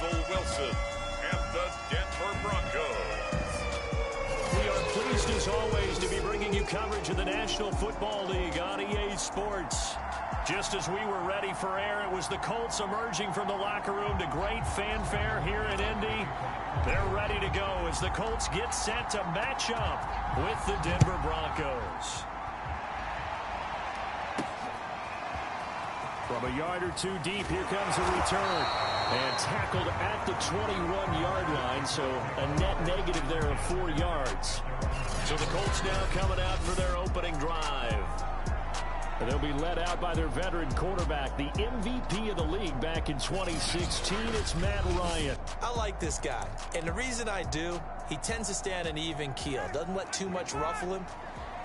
Russell Wilson and the Denver Broncos. We are pleased as always to be bringing you coverage of the National Football League on EA Sports. Just as we were ready for air, it was the Colts emerging from the locker room to great fanfare here in Indy. They're ready to go as the Colts get set to match up with the Denver Broncos. From a yard or two deep, here comes a return. And tackled at the 21-yard line, so a net negative there of 4 yards. So the Colts now coming out for their opening drive. And they'll be led out by their veteran quarterback, the MVP of the league back in 2016. It's Matt Ryan. I like this guy, and the reason I do, he tends to stay on an even keel. Doesn't let too much ruffle him.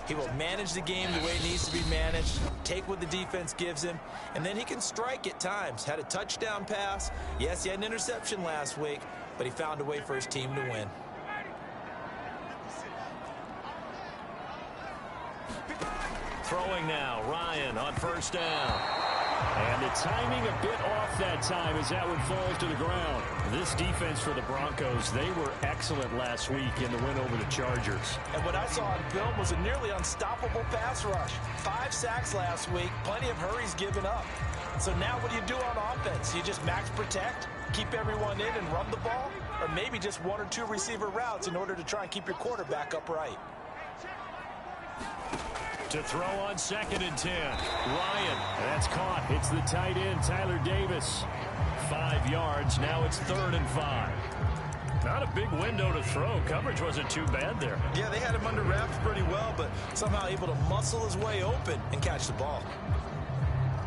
He will manage the game the way it needs to be managed, take what the defense gives him, and then he can strike at times. Had a touchdown pass. Yes, he had an interception last week, but he found a way for his team to win. Throwing now, Ryan on first down. And the timing a bit off that time as that one falls to the ground. This defense for the Broncos, they were excellent last week in the win over the Chargers. And what I saw on film was a nearly unstoppable pass rush. 5 sacks last week, plenty of hurries given up. So now what do you do on offense? You just max protect, keep everyone in and run the ball? Or maybe just 1 or 2 receiver routes in order to try and keep your quarterback upright? To throw on 2nd and 10. Ryan, that's caught. It's the tight end, Tyler Davis. 5 yards. Now it's 3rd and 5. Not a big window to throw. Coverage wasn't too bad there. Yeah, they had him under wraps pretty well, but somehow able to muscle his way open and catch the ball.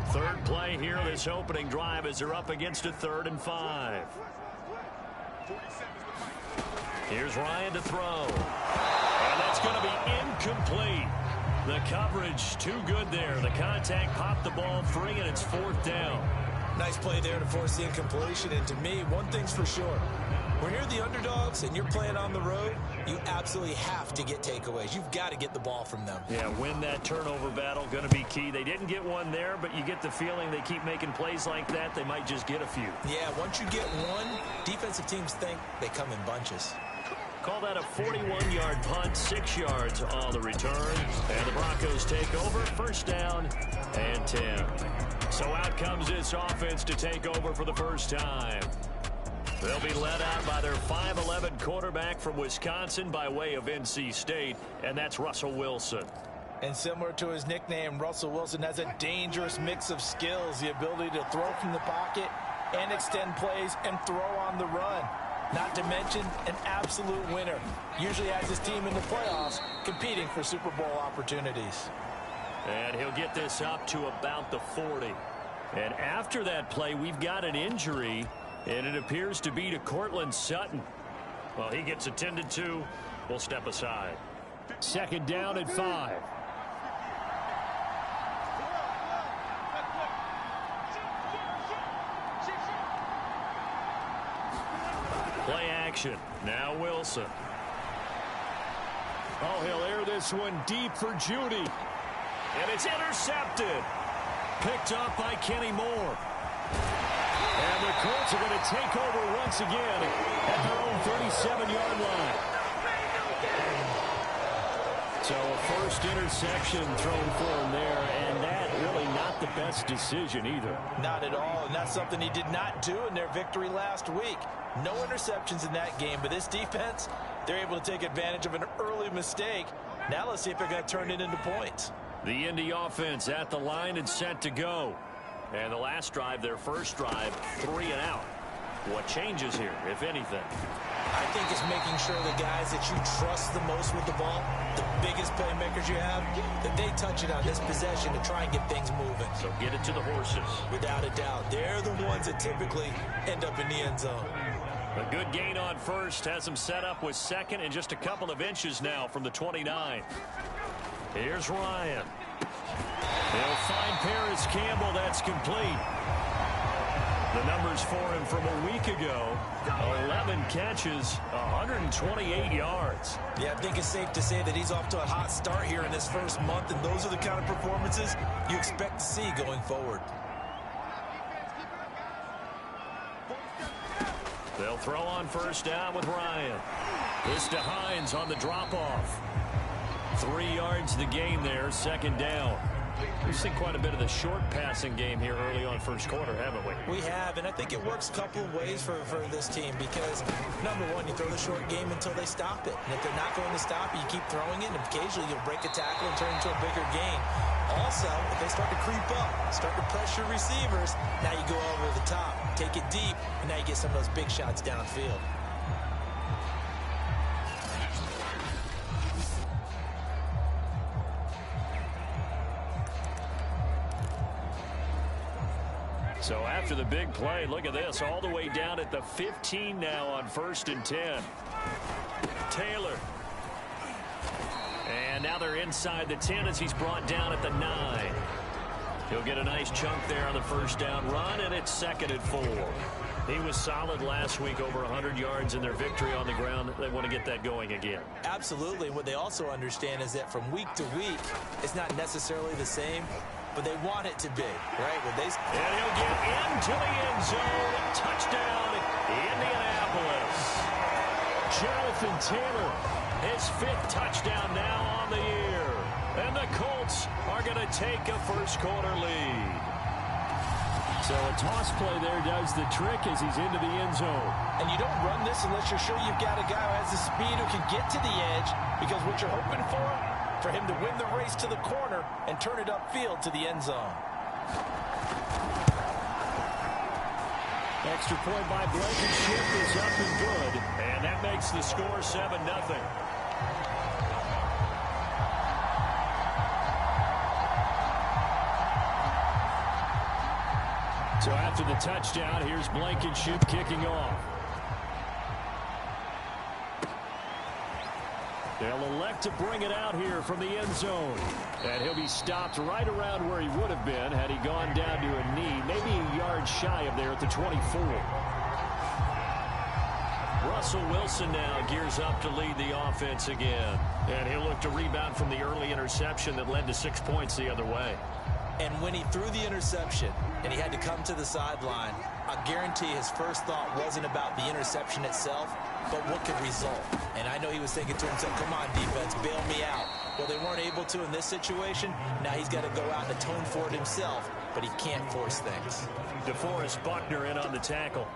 3rd play here, this opening drive, as they're up against a 3rd and 5. Here's Ryan to throw. And that's going to be incomplete. The coverage too good there. The contact popped the ball free, and it's 4th down. Nice play there to force the incompletion. And to me, one thing's for sure. When you're the underdogs and you're playing on the road, you absolutely have to get takeaways. You've got to get the ball from them. Yeah, win that turnover battle, going to be key. They didn't get one there, but you get the feeling they keep making plays like that, they might just get a few. Yeah, once you get one, defensive teams think they come in bunches. Call that a 41-yard punt, 6 yards on the return. And the Broncos take over, 1st down and 10. So out comes this offense to take over for the first time. They'll be led out by their 5'11" quarterback from Wisconsin by way of NC State, and that's Russell Wilson. And similar to his nickname, Russell Wilson has a dangerous mix of skills, the ability to throw from the pocket and extend plays and throw on the run. Not to mention an absolute winner. Usually has his team in the playoffs competing for Super Bowl opportunities. And he'll get this up to about the 40. And after that play, we've got an injury, and it appears to be to Cortland Sutton. Well, he gets attended to. We'll step aside. 2nd down and 5. Play action. Now Wilson. Oh, he'll air this one deep for Judy. And it's intercepted. Picked up by Kenny Moore. And the Colts are going to take over once again at their own 37-yard line. So a first interception thrown for him there, and that really not the best decision either. Not at all, and that's something he did not do in their victory last week. No interceptions in that game, but this defense, they're able to take advantage of an early mistake. Now let's see if they're going to turn it into points. The Indy offense at the line and set to go. And the last drive, their first drive, 3 and out. What changes here, if anything? I think it's making sure the guys that you trust the most with the ball, the biggest playmakers you have, that they touch it on this possession to try and get things moving. So get it to the horses. Without a doubt. They're the ones that typically end up in the end zone. A good gain on first has them set up with 2nd and just a couple of inches now from the 29. Here's Ryan. He'll find Paris Campbell. That's complete. The numbers for him from a week ago, 11 catches, 128 yards. Yeah, I think it's safe to say that he's off to a hot start here in this first month, and those are the kind of performances you expect to see going forward. They'll throw on first down with Ryan. This to Hines on the drop-off. 3 yards to gain there, second down. We've seen quite a bit of the short passing game here early on first quarter, haven't we? We have, and I think it works a couple of ways for this team because, number one, you throw the short game until they stop it. And if they're not going to stop it, you keep throwing it, and occasionally you'll break a tackle and turn it into a bigger gain. Also, if they start to creep up, start to pressure receivers, now you go over the top, take it deep, and now you get some of those big shots downfield. So after the big play, look at this, all the way down at the 15 now on 1st and 10. Taylor. And now they're inside the 10 as he's brought down at the 9. He'll get a nice chunk there on the first down run, and it's 2nd and 4. He was solid last week, over 100 yards in their victory on the ground. They want to get that going again. Absolutely. What they also understand is that from week to week, it's not necessarily the same, but they want it to be, right? And he'll get into the end zone. Touchdown, Indianapolis. Jonathan Taylor, his 5th touchdown now on the year. And the Colts are going to take a first quarter lead. So a toss play there does the trick as he's into the end zone. And you don't run this unless you're sure you've got a guy who has the speed who can get to the edge, because what you're hoping for him to win the race to the corner and turn it upfield to the end zone. Extra point by Blankenship is up and good, and that makes the score 7-0. So after the touchdown, here's Blankenship kicking off. They'll elect to bring it out here from the end zone. And he'll be stopped right around where he would have been had he gone down to a knee, maybe a yard shy of there at the 24. Russell Wilson now gears up to lead the offense again. And he'll look to rebound from the early interception that led to 6 points the other way. And when he threw the interception and he had to come to the sideline, I guarantee his first thought wasn't about the interception itself, but what could result. And I know he was thinking to himself, come on, defense, bail me out. Well, they weren't able to in this situation. Now he's got to go out and atone for it himself, but he can't force things. DeForest Buckner in on the tackle.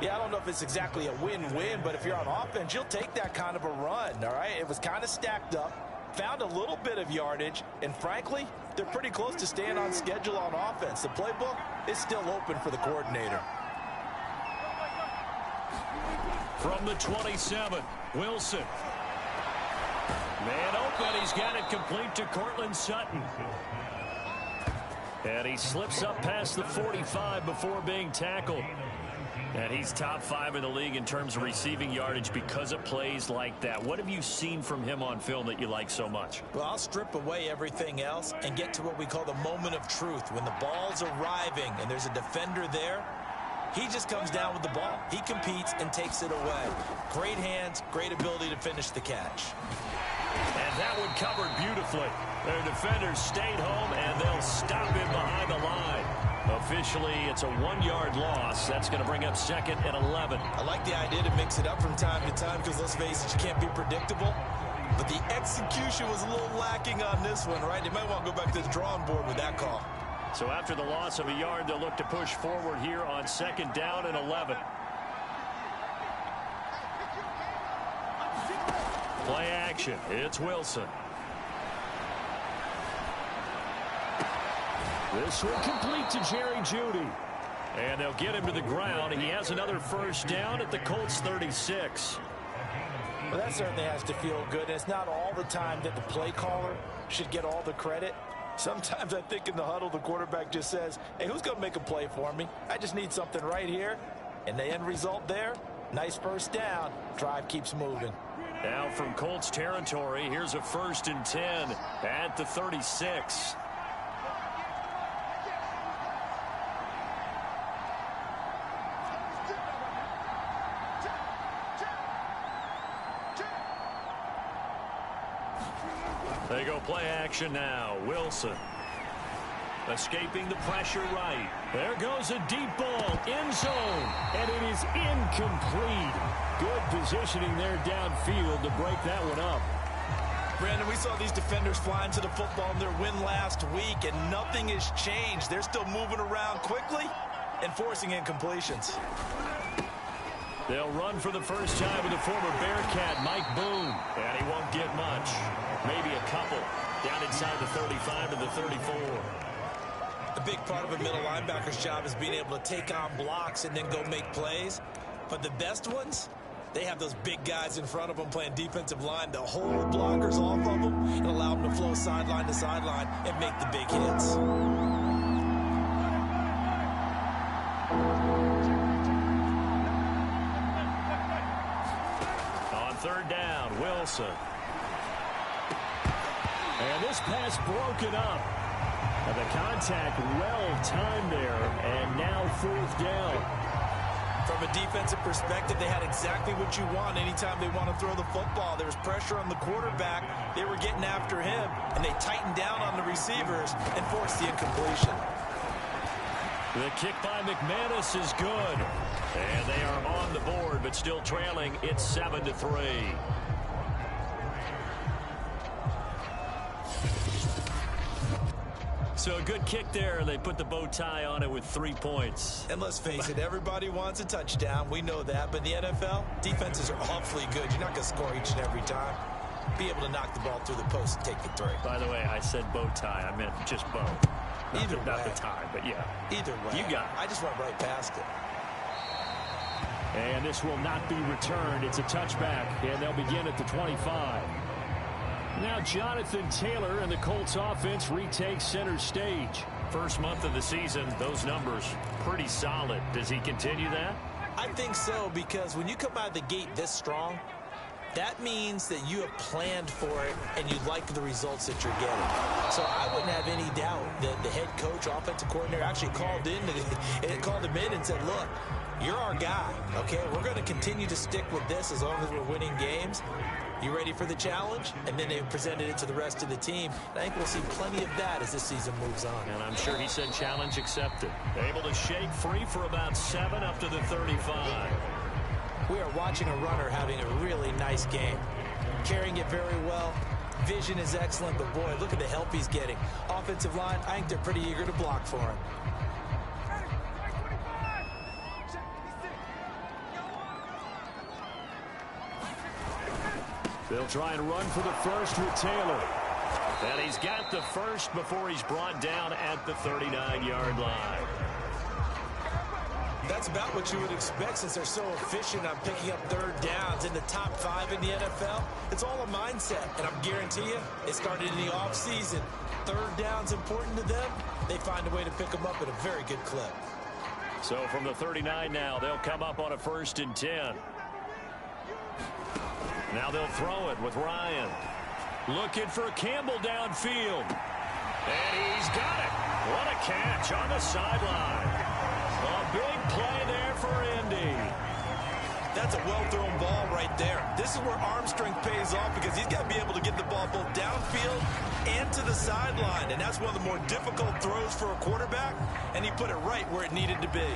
Yeah, I don't know if it's exactly a win-win, but if you're on offense, you'll take that kind of a run, all right? It was kind of stacked up, found a little bit of yardage, and frankly, they're pretty close to staying on schedule on offense. The playbook is still open for the coordinator. From the 27, Wilson. Man open, he's got it complete to Cortland Sutton. And he slips up past the 45 before being tackled. And he's top 5 in the league in terms of receiving yardage because of plays like that. What have you seen from him on film that you like so much? Well, I'll strip away everything else and get to what we call the moment of truth. When the ball's arriving and there's a defender there, he just comes down with the ball. He competes and takes it away. Great hands, great ability to finish the catch. And that one covered beautifully. Their defenders stayed home, and they'll stop him behind the line. Officially, it's a 1-yard loss. That's going to bring up 2nd and 11. I like the idea to mix it up from time to time because, let's face it, you can't be predictable. But the execution was a little lacking on this one, right? They might want to go back to the drawing board with that call. So after the loss of a yard, they'll look to push forward here on 2nd down and 11. Play action. It's Wilson. This one complete to Jerry Jeudy. And they'll get him to the ground. He has another first down at the Colts 36. Well, that certainly has to feel good. And it's not all the time that the play caller should get all the credit. Sometimes I think in the huddle, the quarterback just says, hey, who's going to make a play for me? I just need something right here. And the end result there, nice first down. Drive keeps moving. Now from Colts territory, here's a 1st and 10 at the 36. They go play action now. Wilson. Escaping the pressure right. There goes a deep ball, end zone, and it is incomplete. Good positioning there downfield to break that one up. Brandon, we saw these defenders flying to the football in their win last week, and nothing has changed. They're still moving around quickly and forcing incompletions. They'll run for the first time with the former Bearcat, Mike Boone. And he won't get much. Maybe a couple. Down inside the 35 to the 34. A big part of a middle linebacker's job is being able to take on blocks and then go make plays. But the best ones, they have those big guys in front of them playing defensive line to hold blockers off of them and allow them to flow sideline to sideline and make the big hits. On third down, Wilson. And this pass broken up. And the contact well-timed there, and now fourth down. From a defensive perspective, they had exactly what you want anytime they want to throw the football. There was pressure on the quarterback. They were getting after him, and they tightened down on the receivers and forced the incompletion. The kick by Mcmanus is good. And they are on the board, but still trailing. It's 7-3. So a good kick there. They put the bow tie on it with 3 points. And let's face it, everybody wants a touchdown. We know that. But in the NFL, defenses are awfully good. You're not going to score each and every time. Be able to knock the ball through the post and take the three. By the way, I said bow tie. I meant just bow. Not the tie, but yeah. Either way. You got it. I just went right past it. And this will not be returned. It's a touchback, and they'll begin at the 25. Now Jonathan Taylor and the Colts offense retake center stage. First month of the season, those numbers pretty solid. Does he continue that? I think so, because when you come out of the gate this strong, that means that you have planned for it and you like the results that you're getting. So I wouldn't have any doubt that the head coach, offensive coordinator actually called him in and said, look, you're our guy, okay? We're going to continue to stick with this as long as we're winning games. You ready for the challenge? And then they presented it to the rest of the team. And I think we'll see plenty of that as this season moves on. And I'm sure he said challenge accepted. Able to shake free for about 7 up to the 35. We are watching a runner having a really nice game. Carrying it very well. Vision is excellent, but boy, look at the help he's getting. Offensive line, I think they're pretty eager to block for him. They'll try and run for the first with Taylor. And he's got the first before he's brought down at the 39-yard line. That's about what you would expect since they're so efficient on picking up third downs in the top 5 in the NFL. It's all a mindset, and I'm guarantee you, it started in the offseason. Third down's important to them. They find a way to pick them up at a very good clip. So from the 39 now, they'll come up on a 1st and 10. Now they'll throw it with Ryan. Looking for Campbell downfield. And he's got it. What a catch on the sideline. A big play there for Indy. That's a well-thrown ball right there. This is where arm strength pays off because he's got to be able to get the ball both downfield and to the sideline. And that's one of the more difficult throws for a quarterback. And he put it right where it needed to be.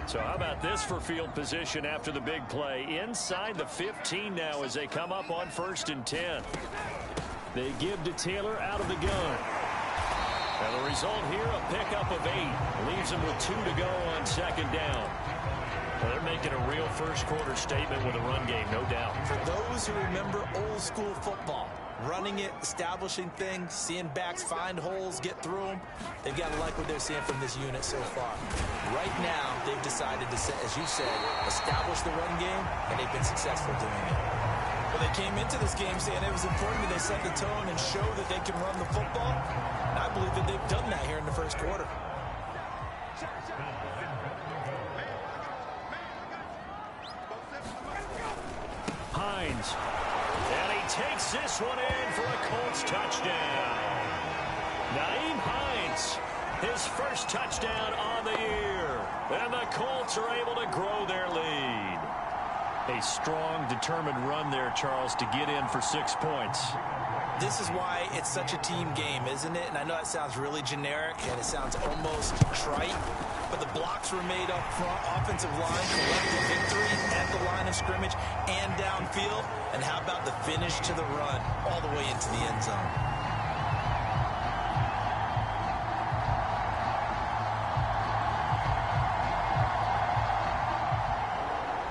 So how about this for field position after the big play? Inside the 15 now as they come up on 1st and 10. They give to Taylor out of the gun. And the result here, a pickup of 8. Leaves them with 2 to go on 2nd down. Well, they're making a real first-quarter statement with a run game, no doubt. For those who remember old-school football, running it, establishing things, seeing backs find holes, get through them, they've got to like what they're seeing from this unit so far. Right now, they've decided to, as you said, establish the run game, and they've been successful doing it. Well, they came into this game saying it was important that they set the tone and show that they can run the football. And I believe that they've done that here in the first quarter. Hines. And he takes this one in for a Colts touchdown. Nyheim Hines, his first touchdown on the year. And the Colts are able to grow their lead. A strong, determined run there, Charles, to get in for 6 points. This is why it's such a team game, isn't it? And I know it sounds really generic and it sounds almost trite, but the blocks were made up front. Offensive line collected victory at the line of scrimmage and downfield. And how about the finish to the run all the way into the end zone?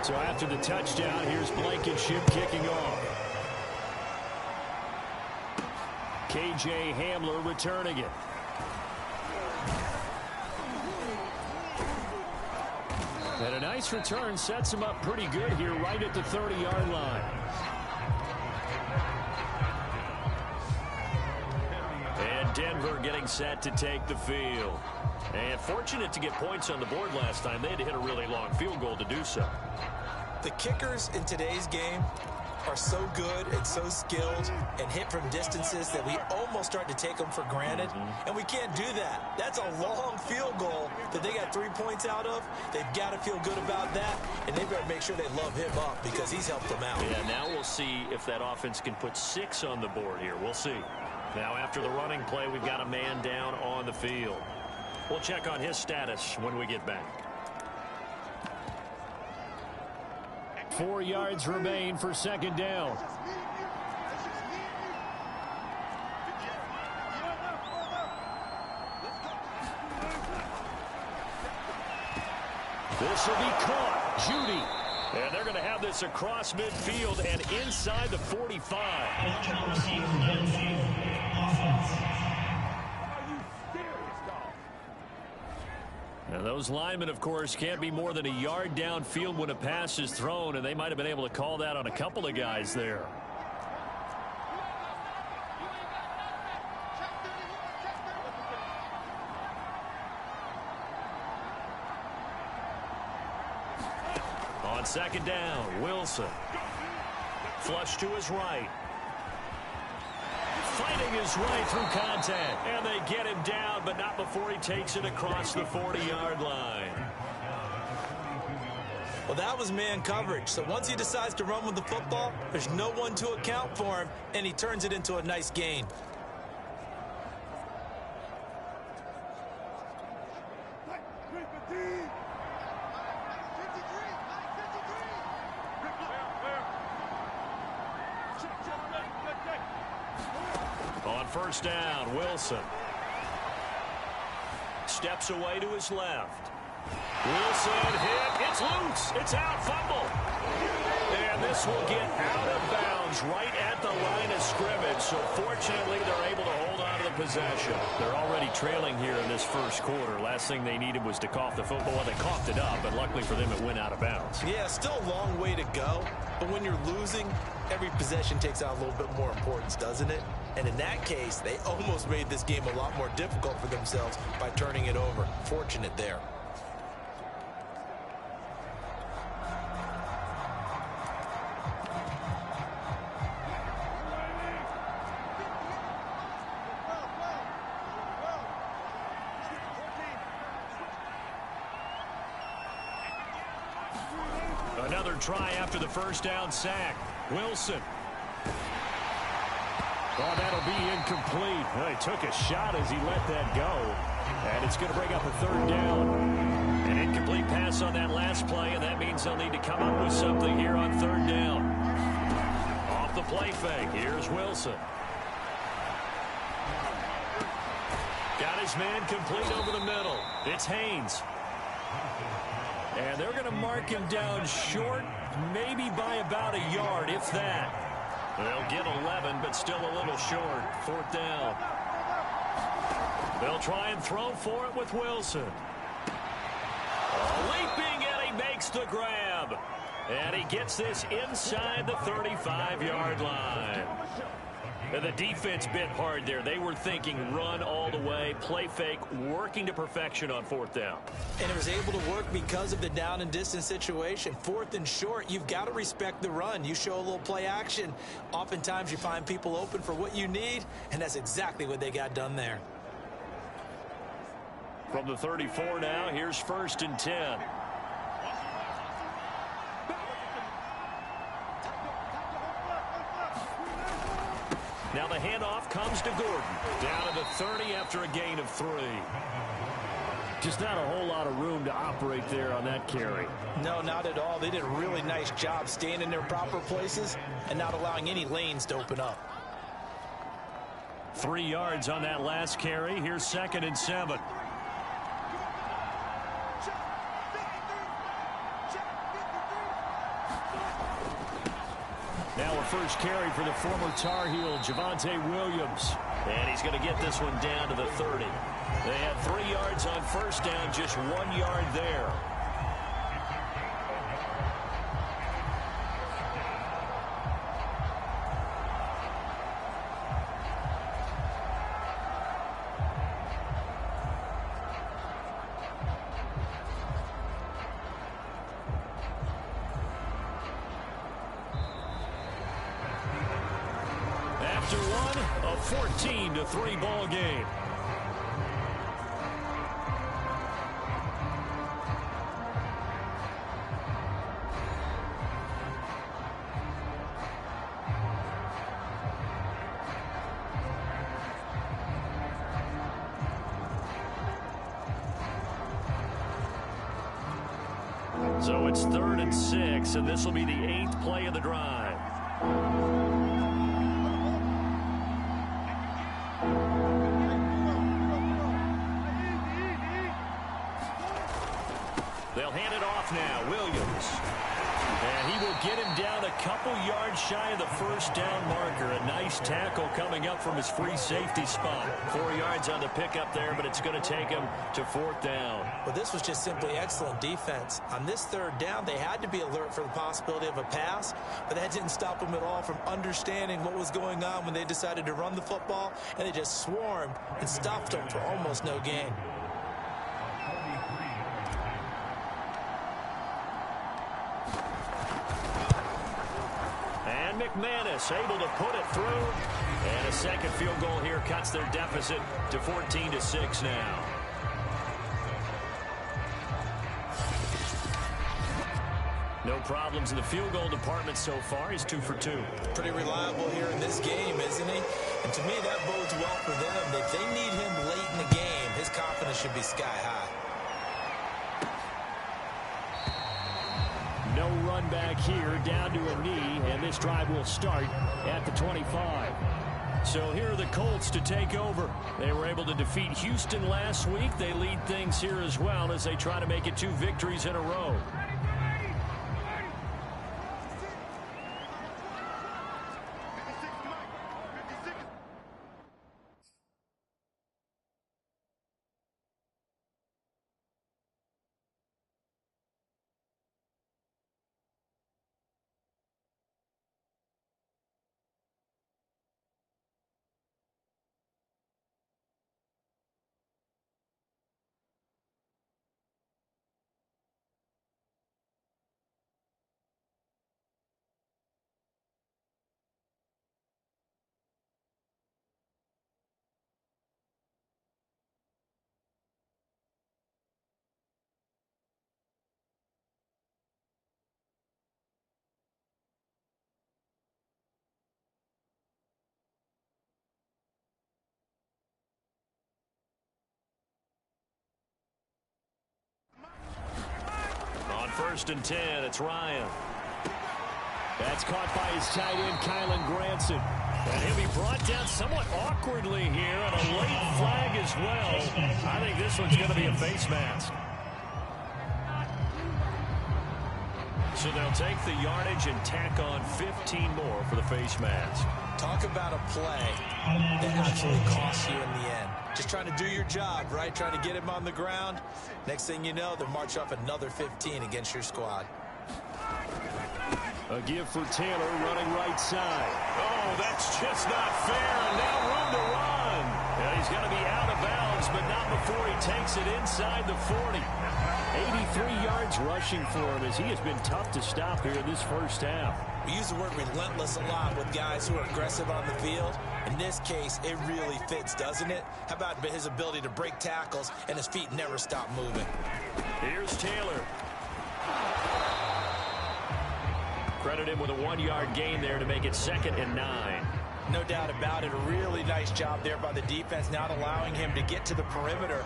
So after the touchdown, here's Blankenship kicking off. KJ Hamler returning it. And a nice return sets him up pretty good here right at the 30-yard line. And Denver getting set to take the field. And fortunate to get points on the board last time. They had to hit a really long field goal to do so. The kickers in today's game are so good and so skilled and hit from distances that we almost start to take them for granted. And we can't do that. That's a long field goal that they got 3 points out of. They've got to feel good about that, and they better make sure they love him up because he's helped them out. Yeah, now we'll see if that offense can put 6 on the board here. We'll see. Now after the running play, we've got a man down on the field. We'll check on his status when we get back. 4 yards remain for second down. This will be caught. Judy. And they're going to have this across midfield and inside the 45. Now those linemen, of course, can't be more than a yard downfield when a pass is thrown, and they might have been able to call that on a couple of guys there. On second down, Wilson. Flush to his right. Fighting his way through contact. And they get him down, but not before he takes it across the 40-yard line. Well, that was man coverage. So once he decides to run with the football, there's no one to account for him, and he turns it into a nice gain. On first down, Wilson. Steps away to his left. Wilson hit. It's loose. It's out. Fumble. And this will get out of bounds right at the line of scrimmage. So fortunately, they're able to hold on to the possession. They're already trailing here in this first quarter. Last thing they needed was to cough the football. Well, they coughed it up, but luckily for them, it went out of bounds. Yeah, still a long way to go. But when you're losing, every possession takes on a little bit more importance, doesn't it? And in that case, they almost made this game a lot more difficult for themselves by turning it over. Fortunate there. Another try after the first down sack. Wilson. Oh, that'll be incomplete. Well, he took a shot as he let that go. And it's going to bring up a third down. An incomplete pass on that last play, and that means they'll need to come up with something here on third down. Off the play fake. Here's Wilson. Got his man complete over the middle. It's Haynes. And they're going to mark him down short, maybe by about a yard, if that. They'll get 11, but still a little short. Fourth down. They'll try and throw for it with Wilson. Leaping, and he makes the grab. And he gets this inside the 35-yard line. And the defense bit hard there. They were thinking run all the way, play fake, working to perfection on fourth down. And it was able to work because of the down and distance situation. Fourth and short, you've got to respect the run. You show a little play action. Oftentimes you find people open for what you need, and that's exactly what they got done there. From the 34 now, here's first and 10. Now the handoff comes to Gordon. Down to the 30 after a gain of 3. Just not a whole lot of room to operate there on that carry. No, not at all. They did a really nice job staying in their proper places and not allowing any lanes to open up. 3 yards on that last carry. Here's 2nd and 7. Now a first carry for the former Tar Heel, Javonte Williams. And he's going to get this one down to the 30. They had 3 yards on first down, just 1 yard there. After one, a 14-3 ball game. So it's 3rd and 6, and this will be the 8th play of the drive. They'll hand it off now. Williams. And he will get him down a couple yards shy of the first down marker. A nice tackle coming up from his free safety spot. 4 yards on the pickup there, but it's going to take him to 4th down. Well, this was just simply excellent defense. On this 3rd down, they had to be alert for the possibility of a pass, but that didn't stop them at all from understanding what was going on when they decided to run the football, and they just swarmed and stuffed them for almost no gain. Mcmanus able to put it through. And a second field goal here cuts their deficit to 14-6 now. No problems in the field goal department so far. He's 2 for 2. Pretty reliable here in this game, isn't he? And to me, that bodes well for them. If they need him late in the game, his confidence should be sky high. No run back here, down to a knee, and this drive will start at the 25. So here are the Colts to take over. They were able to defeat Houston last week. They lead things here as well as they try to make it 2 victories in a row. On 1st and 10, it's Ryan. That's caught by his tight end, Kylan Granson. And he'll be brought down somewhat awkwardly here, and a late flag as well. I think this one's going to be a face mask. So they'll take the yardage and tack on 15 more for the face mask. Talk about a play that actually costs you in the end. Just trying to do your job, right? Trying to get him on the ground. Next thing you know, they'll march off another 15 against your squad. A give for Taylor running right side. Oh, that's just not fair. And now room to run. And he's going to be out of bounds, but not before he takes it inside the 40. 83 yards rushing for him as he has been tough to stop here in this first half. We use the word relentless a lot with guys who are aggressive on the field. In this case, it really fits, doesn't it? How about his ability to break tackles and his feet never stop moving? Here's Taylor. Credit him with a 1-yard gain there to make it 2nd and 9. No doubt about it. A really nice job there by the defense, not allowing him to get to the perimeter.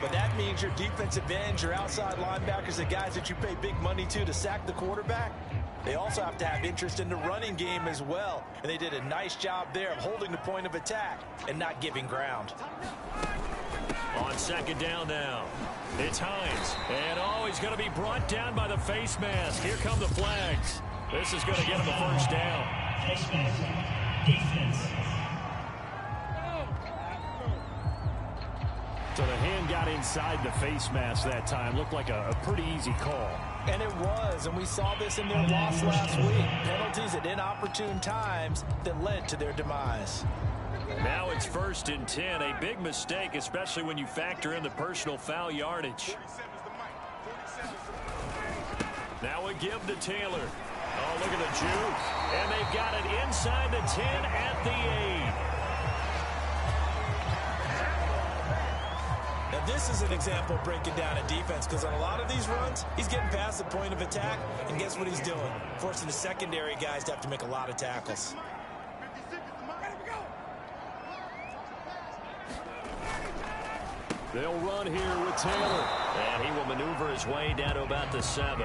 But that means your defensive ends, your outside linebackers, the guys that you pay big money to sack the quarterback, they also have to have interest in the running game as well. And they did a nice job there of holding the point of attack and not giving ground. On second down now, it's Hines. And he's going to be brought down by the face mask. Here come the flags. This is going to get him a first down. Face mask. Defense. So the hand got inside the face mask that time. Looked like a pretty easy call. And it was, and we saw this in their loss last week. Penalties at inopportune times that led to their demise. Now it's 1st and 10. A big mistake, especially when you factor in the personal foul yardage. Now a give to Taylor. Oh, look at the juke. And they've got it inside the 10 at the 8. Now this is an example of breaking down a defense, because on a lot of these runs, he's getting past the point of attack, and guess what he's doing? Forcing the secondary guys to have to make a lot of tackles. They'll run here with Taylor. And he will maneuver his way down to about the 7.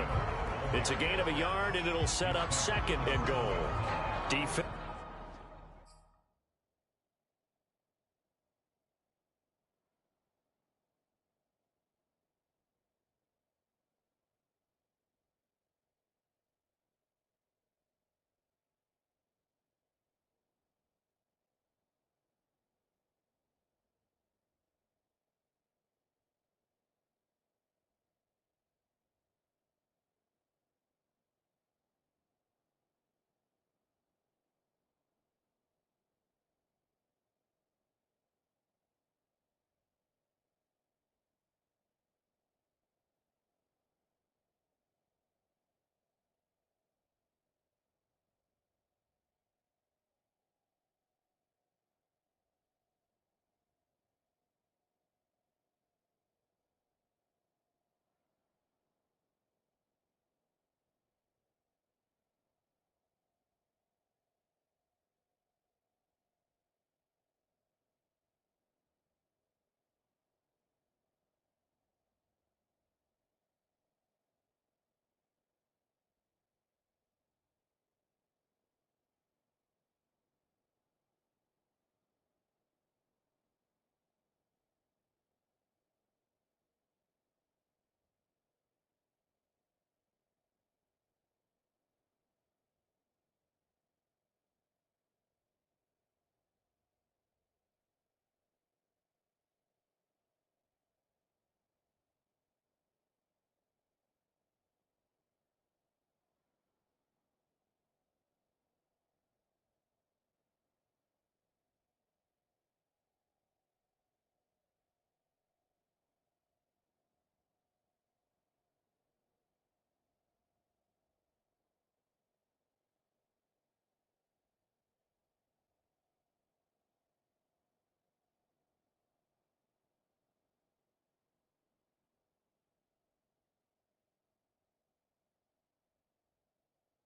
It's a gain of a yard, and it'll set up 2nd and goal. Defense.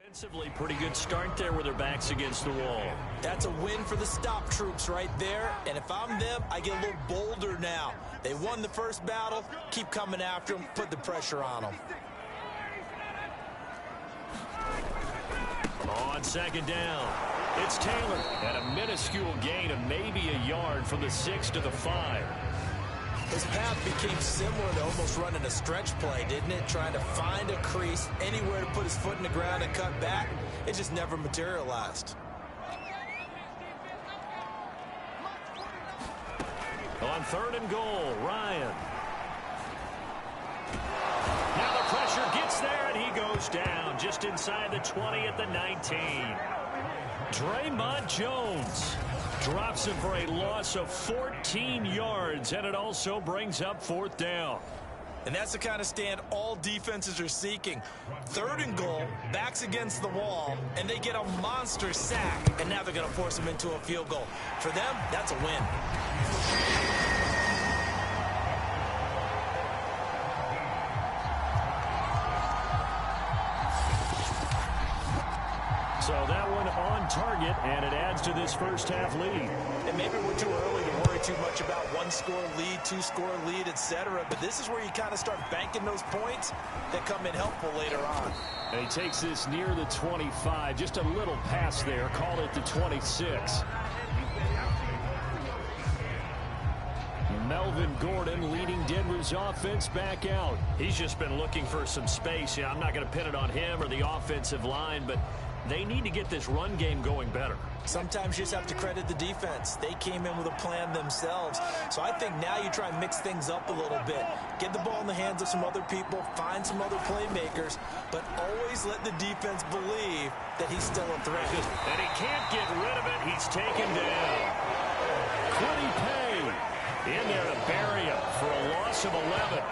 Defensively, pretty good start there with their backs against the wall. That's a win for the stop troops right there. And if I'm them, I get a little bolder now. They won the first battle. Keep coming after them. Put the pressure on them. On second down, it's Taylor. And a minuscule gain of maybe a yard from the 6 to the 5. His path became similar to almost running a stretch play, didn't it? Trying to find a crease, anywhere to put his foot in the ground and cut back. It just never materialized. On 3rd and goal, Ryan. Now the pressure gets there, and he goes down just inside the 20 at the 19. Draymond Jones drops him for a loss of 14 yards, and it also brings up 4th down. And that's the kind of stand all defenses are seeking. 3rd and goal, backs against the wall, and they get a monster sack, and now they're going to force him into a field goal. For them, that's a win. So that one on target, and it adds to this first-half lead. And maybe we're too early to worry too much about one-score lead, two-score lead, etc. But this is where you kind of start banking those points that come in helpful later on. And he takes this near the 25. Just a little pass there. Call it the 26. Melvin Gordon leading Denver's offense back out. He's just been looking for some space. Yeah, I'm not going to pin it on him or the offensive line, but they need to get this run game going better. Sometimes you just have to credit the defense. They came in with a plan themselves. So I think now you try and mix things up a little bit. Get the ball in the hands of some other people, find some other playmakers, but always let the defense believe that he's still a threat. And he can't get rid of it. He's taken down. Quiddy Pay in there to bury him for a loss of 11.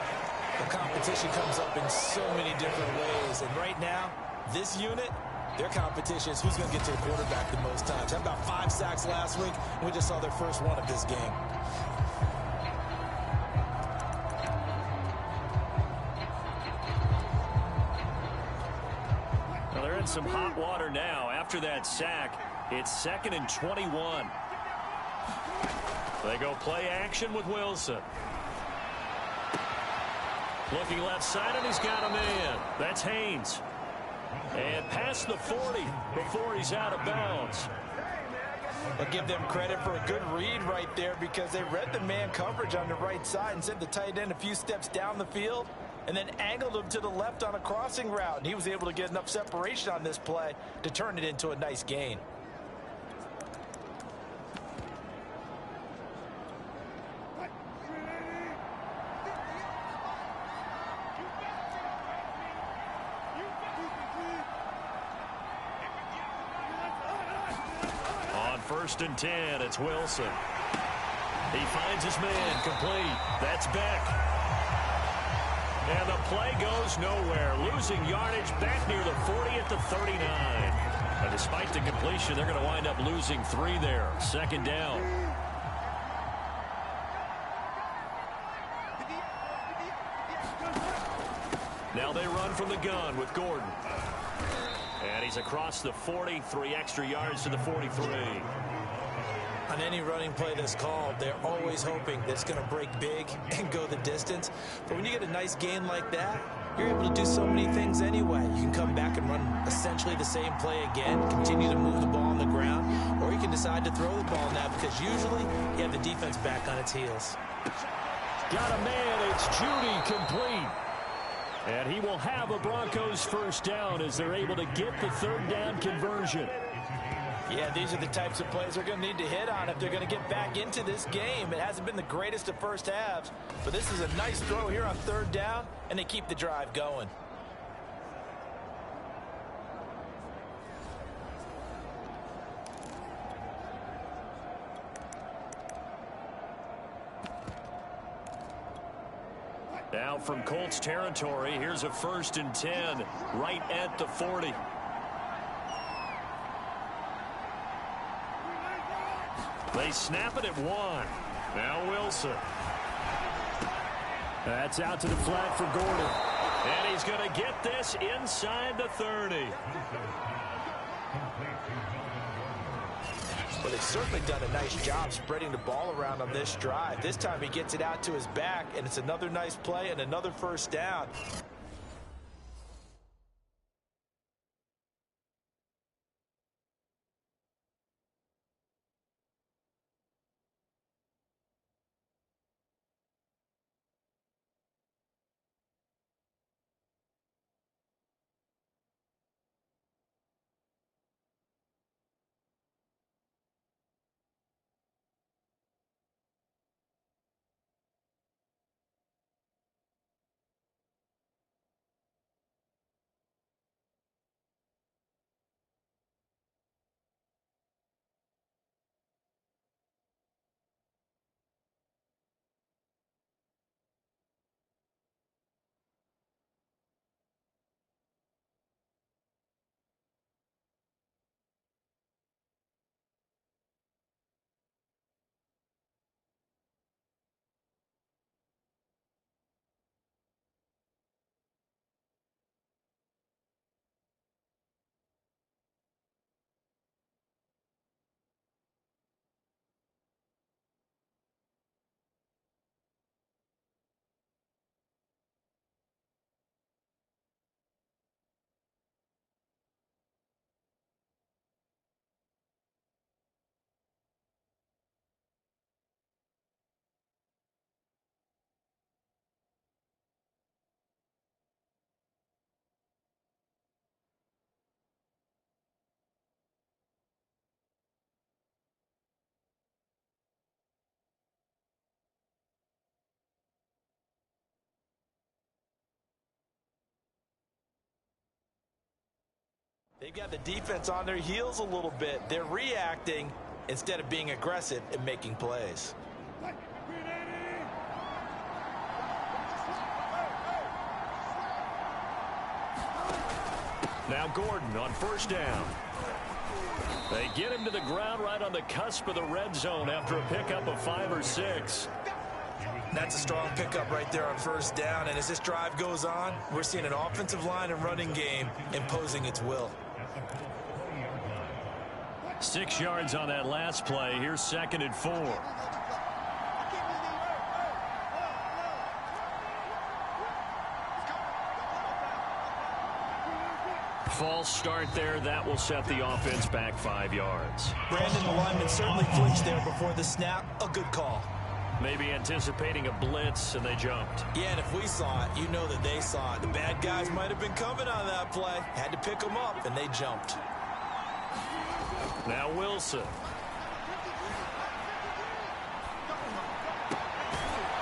The competition comes up in so many different ways. And right now, this unit, their competition is who's going to get to the quarterback the most times. Had about 5 sacks last week, and we just saw their first one of this game. Well, they're in some hot water now. After that sack, it's 2nd and 21. They go play action with Wilson. Looking left side, and he's got a man. That's Haynes. And past the 40 before he's out of bounds. I'll give them credit for a good read right there because they read the man coverage on the right side and sent the tight end a few steps down the field and then angled him to the left on a crossing route. And he was able to get enough separation on this play to turn it into a nice gain. First and 10, it's Wilson. He finds his man, complete. That's Beck. And the play goes nowhere. Losing yardage back near the 40 at the 39. And despite the completion, they're going to wind up losing 3 there. 2nd down. Now they run from the gun with Gordon. And he's across the 40, 3 extra yards to the 43. On any running play that's called, they're always hoping that it's going to break big and go the distance. But when you get a nice gain like that, you're able to do so many things anyway. You can come back and run essentially the same play again, continue to move the ball on the ground, or you can decide to throw the ball now because usually you have the defense back on its heels. Got a man. It's Judy, complete. And he will have a Broncos first down as they're able to get the 3rd down conversion. Yeah, these are the types of plays they're going to need to hit on if they're going to get back into this game. It hasn't been the greatest of first halves, but this is a nice throw here on 3rd down, and they keep the drive going. Now from Colts territory, here's a 1st and 10 right at the 40. They snap it at 1. Now Wilson. That's out to the flat for Gordon. And he's going to get this inside the 30. Well, they've certainly done a nice job spreading the ball around on this drive. This time he gets it out to his back, and it's another nice play and another first down. They've got the defense on their heels a little bit. They're reacting instead of being aggressive and making plays. Now Gordon on first down. They get him to the ground right on the cusp of the red zone after a pickup of 5 or 6. That's a strong pickup right there on first down. And as this drive goes on, we're seeing an offensive line and running game imposing its will. 6 yards on that last play. Here's 2nd and 4. False start there. That will set the offense back 5 yards. Brandon, the lineman certainly flinched there before the snap. A good call. Maybe anticipating a blitz, and they jumped. Yeah, and if we saw it, you know that they saw it. The bad guys might have been coming on that play. Had to pick them up, and they jumped. Now Wilson.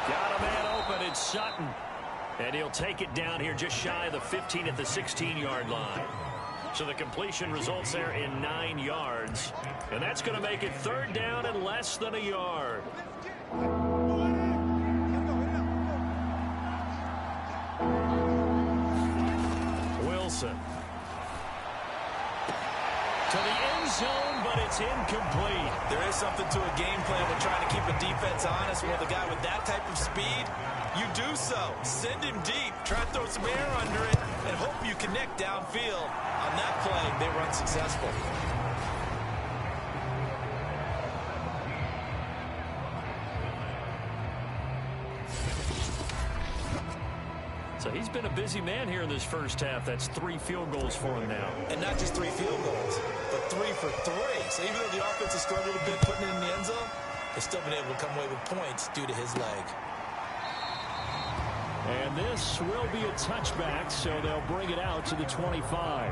Got a man open. It's Sutton. And he'll take it down here just shy of the 15 at the 16-yard line. So the completion results there in 9 yards. And that's going to make it 3rd down and less than a yard. Wilson. To the end zone, but it's incomplete. There is something to a game plan when trying to keep a defense honest. With a guy with that type of speed, you do so. Send him deep. Try to throw some air under it and hope you connect downfield. On that play, they were unsuccessful. So he's been a busy man here in this first half. That's 3 field goals for him now. And not just 3 field goals, but 3 for 3. So even though the offense has struggled a bit putting it in the end zone, they've still been able to come away with points due to his leg. And this will be a touchback, so they'll bring it out to the 25.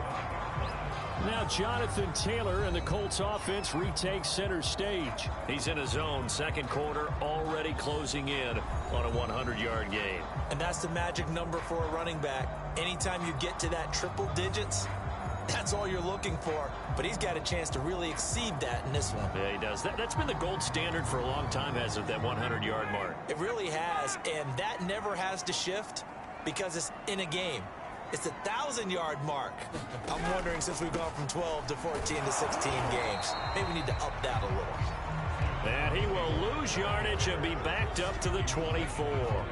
Now Jonathan Taylor and the Colts offense retakes center stage. He's in his zone, 2nd quarter, already closing in on a 100-yard game. And that's the magic number for a running back. Anytime you get to that triple digits, that's all you're looking for. But he's got a chance to really exceed that in this one. Yeah, he does. That's been the gold standard for a long time, hasn't it, that 100-yard mark? It really has, and that never has to shift because it's in a game. It's a 1,000-yard mark. I'm wondering, since we've gone from 12 to 14 to 16 games, maybe we need to up that a little. And he will lose yardage and be backed up to the 24.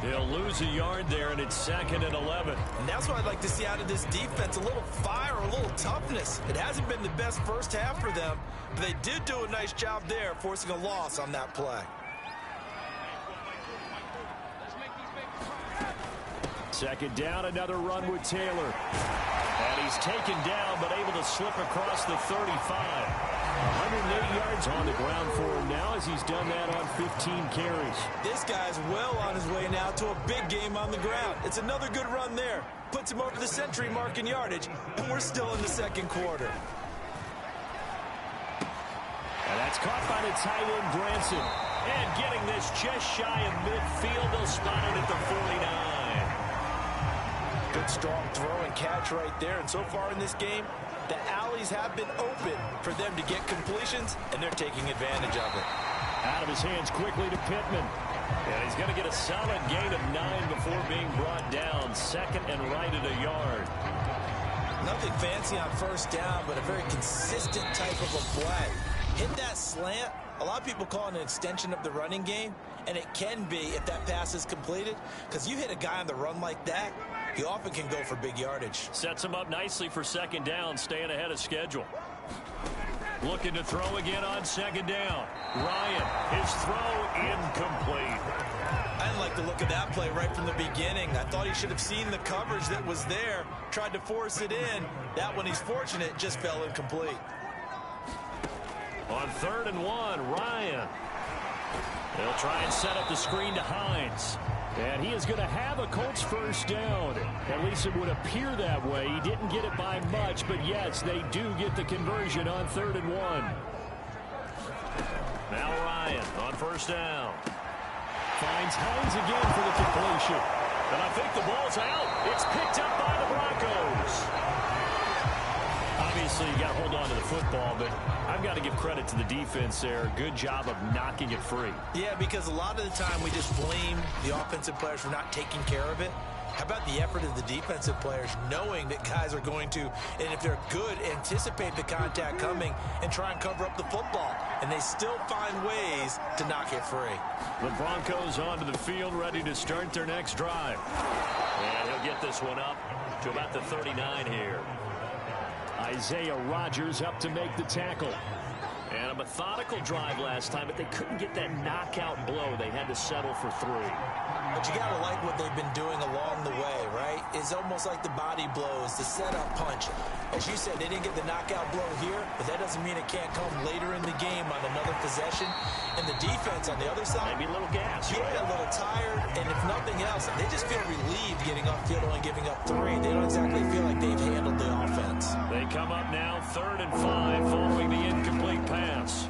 He'll lose a yard there, and it's 2nd and 11. And that's what I'd like to see out of this defense, a little fire, a little toughness. It hasn't been the best first half for them, but they did do a nice job there, forcing a loss on that play. 2nd down, another run with Taylor. And he's taken down, but able to slip across the 35. 108 yards on the ground for him now as he's done that on 15 carries. This guy's well on his way now to a big game on the ground. It's another good run there. Puts him over the century mark in yardage, and we're still in the 2nd quarter. And that's caught by the tight end, Branson. And getting this just shy of midfield, they'll spot it at the 49. Good strong throw and catch right there. And so far in this game, the alleys have been open for them to get completions, and they're taking advantage of it. Out of his hands quickly to Pittman. And he's going to get a solid gain of 9 before being brought down. 2nd and right at a yard. Nothing fancy on first down, but a very consistent type of a play. Hit that slant. A lot of people call it an extension of the running game, and it can be if that pass is completed, because you hit a guy on the run like that, he often can go for big yardage. Sets him up nicely for 2nd down, staying ahead of schedule. Looking to throw again on 2nd down. Ryan, his throw incomplete. I didn't like the look of that play right from the beginning. I thought he should have seen the coverage that was there, tried to force it in. That one, he's fortunate, just fell incomplete. On 3rd and 1, Ryan. They'll try and set up the screen to Hines. And he is going to have a Colts first down. At least it would appear that way. He didn't get it by much, but yes, they do get the conversion on 3rd and 1. Now Ryan on first down. Finds Hines again for the completion. And I think the ball's out. It's picked up by the Broncos. obviously you got to hold on to the football, but I've got to give credit to the defense there. Good job of knocking it free. Yeah, because a lot of the time we just blame the offensive players for not taking care of it. How about the effort of the defensive players knowing that guys are going to, and if they're good, anticipate the contact coming and try and cover up the football. And they still find ways to knock it free. The Broncos onto the field ready to start their next drive. And he'll get this one up to about the 39 here. Isaiah Rodgers up to make the tackle. And a methodical drive last time, but they couldn't get that knockout blow. They had to settle for 3. But you got to like what they've been doing along the way, right? It's almost like the body blows, the setup punch. As you said, they didn't get the knockout blow here, but that doesn't mean it can't come later in the game on another possession. And the defense on the other side, maybe a little gas, yeah, right? A little tired. And if nothing else, they just feel relieved getting upfield and giving up 3. They don't exactly feel like they've handled the offense. They come up now 3rd and 5 following the incomplete pass.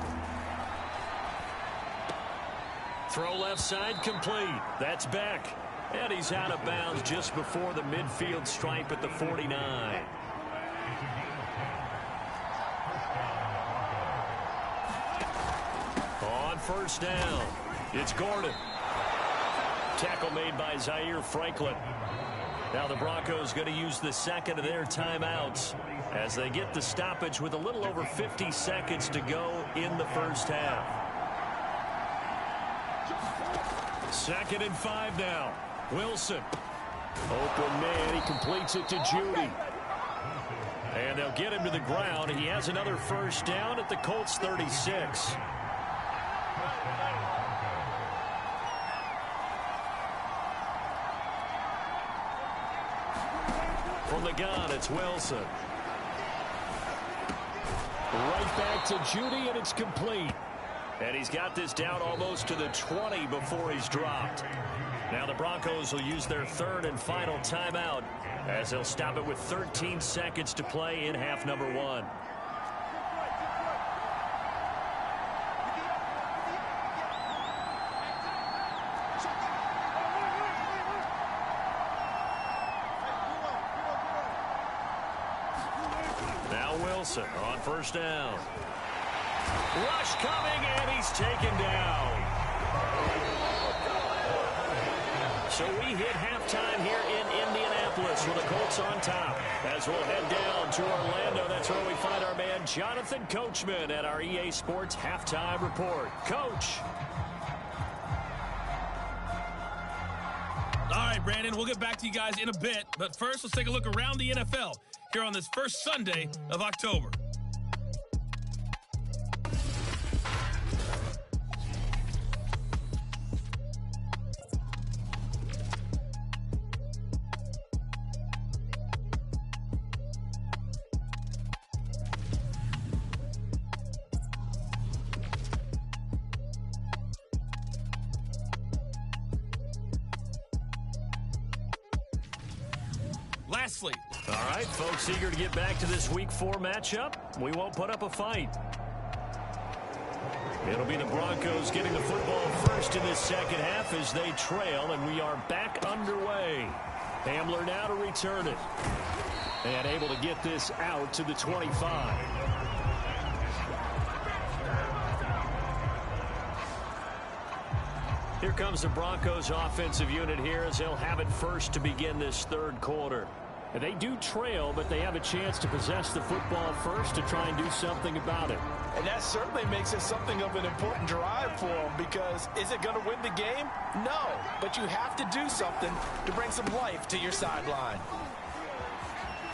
Throw left side complete. That's Beck. And he's out of bounds just before the midfield stripe at the 49. On 1st down, it's Gordon. Tackle made by Zaire Franklin. Now the Broncos going to use the second of their timeouts as they get the stoppage with a little over 50 seconds to go in the first half. 2nd and 5 now. Wilson. Open man. He completes it to Judy. And they'll get him to the ground. He has another first down at the Colts 36. From the gun, it's Wilson. Right back to Judy, and it's complete. And he's got this down almost to the 20 before he's dropped. Now the Broncos will use their 3rd and final timeout as they'll stop it with 13 seconds to play in half number 1. Now Wilson on 1st down. Rush coming, and he's taken down. So we hit halftime here in Indianapolis with the Colts on top. As we'll head down to Orlando, that's where we find our man Jonathan Coachman at our EA Sports Halftime Report. Coach. All right, Brandon, we'll get back to you guys in a bit. But first, let's take a look around the NFL here on this first Sunday of October. Lastly, all right, folks, eager to get back to this Week 4 matchup. We won't put up a fight. It'll be the Broncos getting the football first in this second half as they trail, and we are back underway. Hamler now to return it. And able to get this out to the 25. Here comes the Broncos offensive unit here as they'll have it first to begin this 3rd quarter. And they do trail, but they have a chance to possess the football first to try and do something about it. And that certainly makes it something of an important drive for them, because is it going to win the game? No, but you have to do something to bring some life to your sideline.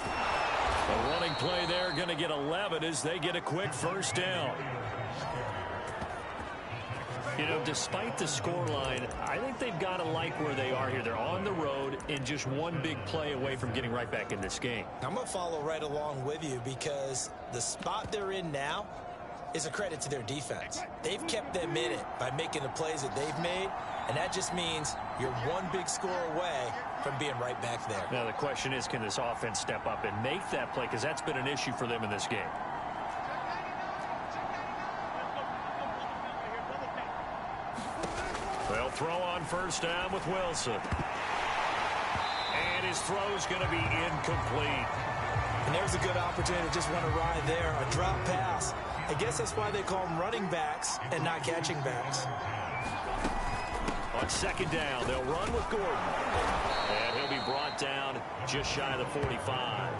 A running play there, going to get 11 as they get a quick first down. You know, despite the scoreline, I think they've got to like where they are here. They're on the road and just one big play away from getting right back in this game. I'm going to follow right along with you, because the spot they're in now is a credit to their defense. They've kept them in it by making the plays that they've made, and that just means you're one big score away from being right back there. Now the question is, can this offense step up and make that play, because that's been an issue for them in this game. They'll throw on first down with Wilson. And his throw's going to be incomplete. And there's a good opportunity to just want to ride there. A drop pass. I guess that's why they call them running backs and not catching backs. On second down, they'll run with Gordon. And he'll be brought down just shy of the 45.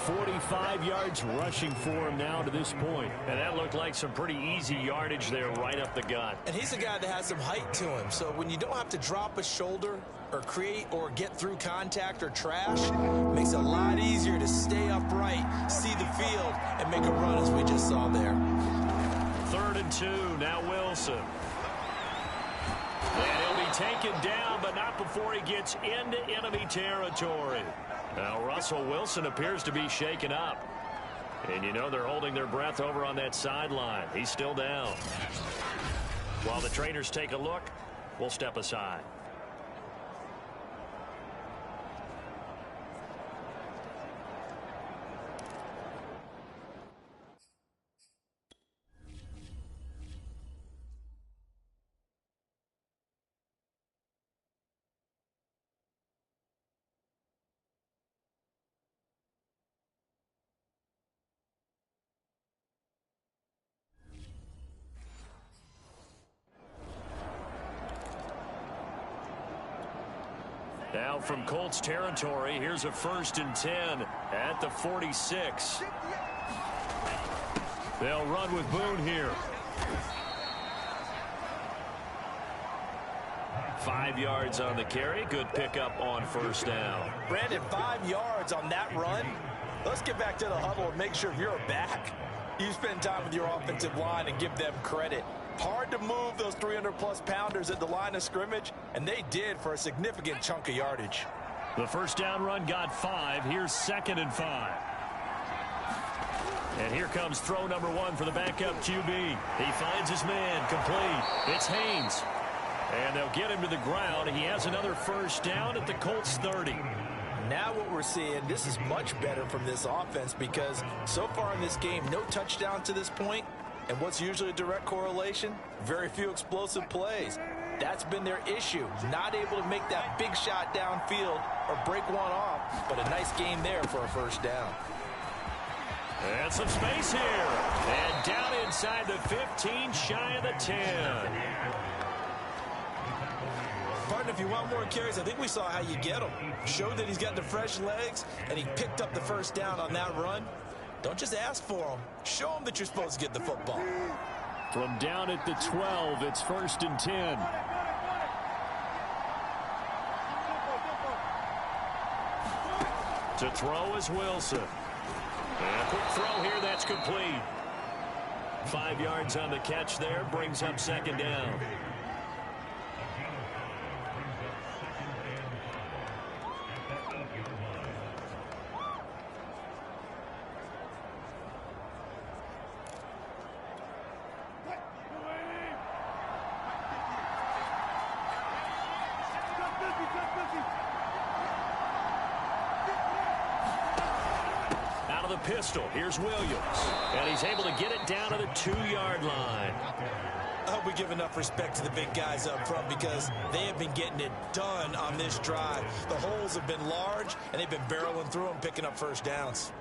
45 yards rushing for him now to this point. And that looked like some pretty easy yardage there right up the gut. And he's a guy that has some height to him. So when you don't have to drop a shoulder or create or get through contact or trash, it makes it a lot easier to stay upright, see the field, and make a run as we just saw there. 3rd and 2, now Wilson. And he'll be taken down, but not before he gets into enemy territory. Now Russell Wilson appears to be shaken up. And you know they're holding their breath over on that sideline. He's still down. While the trainers take a look, we'll step aside. Now from Colts territory, here's a 1st and 10 at the 46. They'll run with Boone here. 5 yards on the carry. Good pickup on 1st down. Brandon, 5 yards on that run. Let's get back to the huddle and make sure if you're a back, you spend time with your offensive line and give them credit. Hard to move those 300-plus pounders at the line of scrimmage, and they did for a significant chunk of yardage. The 1st down run got 5. Here's 2nd and 5. And here comes throw number 1 for the backup QB. He finds his man, complete. It's Haynes. And they'll get him to the ground. He has another 1st down at the Colts 30. Now what we're seeing, this is much better from this offense because so far in this game, no touchdown to this point. And what's usually a direct correlation? Very few explosive plays. That's been their issue. Not able to make that big shot downfield or break one off, but a nice game there for a 1st down. And some space here. And down inside the 15, shy of the 10. Partner, if you want more carries, I think we saw how you get them. Showed that he's got the fresh legs, and he picked up the 1st down on that run. Don't just ask for them. Show them that you're supposed to get the football. From down at the 12, it's 1st and 10. To throw is Wilson. And a quick throw here, that's complete. 5 yards on the catch there, brings up 2nd down. Pistol. Here's Williams. And he's able to get it down to the 2-yard line. I hope we give enough respect to the big guys up front because they have been getting it done on this drive. The holes have been large, and they've been barreling through them, picking up 1st downs.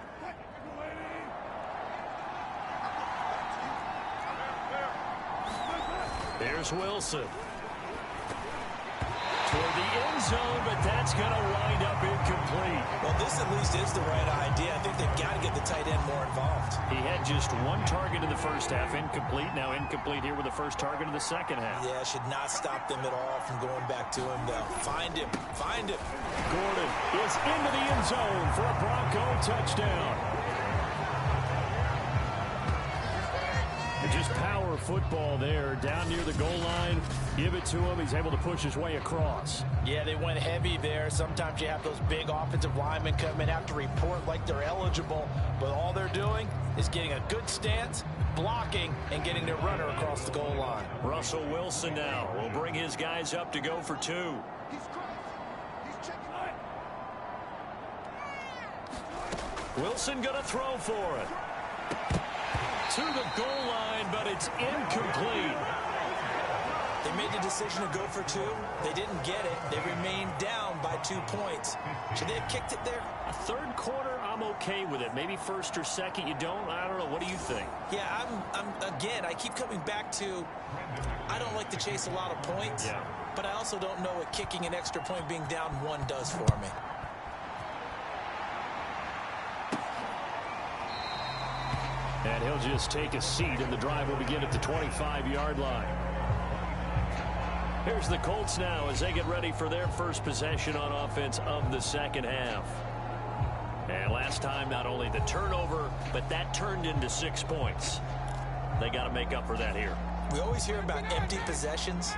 Here's Wilson. Toward the end zone, but that's going to wind up incomplete. Well, this at least is the right idea. I think they've got to get the tight end more involved. He had just 1 target in the 1st half, incomplete. Now incomplete here with the 1st target in the 2nd half. Yeah, should not stop them at all from going back to him, though. Find him. Find him. Gordon is into the end zone for a Bronco touchdown. Just power football there, down near the goal line. Give it to him. He's able to push his way across. Yeah, they went heavy there. Sometimes you have those big offensive linemen come in, have to report like they're eligible, but all they're doing is getting a good stance, blocking, and getting their runner across the goal line. Russell Wilson now will bring his guys up to go for 2. Wilson going to throw for it. To the goal line, but it's incomplete. They made the decision to go for 2. They didn't get it. They remained down by 2 points. Should they have kicked it there? A 3rd quarter I'm okay with it. Maybe first or second you don't. I don't know. What do you think? Yeah, again, I keep coming back to I don't like to chase a lot of points. Yeah. But I also don't know what kicking an extra point being down 1 does for me. And he'll just take a seat, and the drive will begin at the 25-yard line. Here's the Colts now as they get ready for their first possession on offense of the second half. And last time, not only the turnover, but that turned into 6 points. They got to make up for that here. We always hear about empty possessions,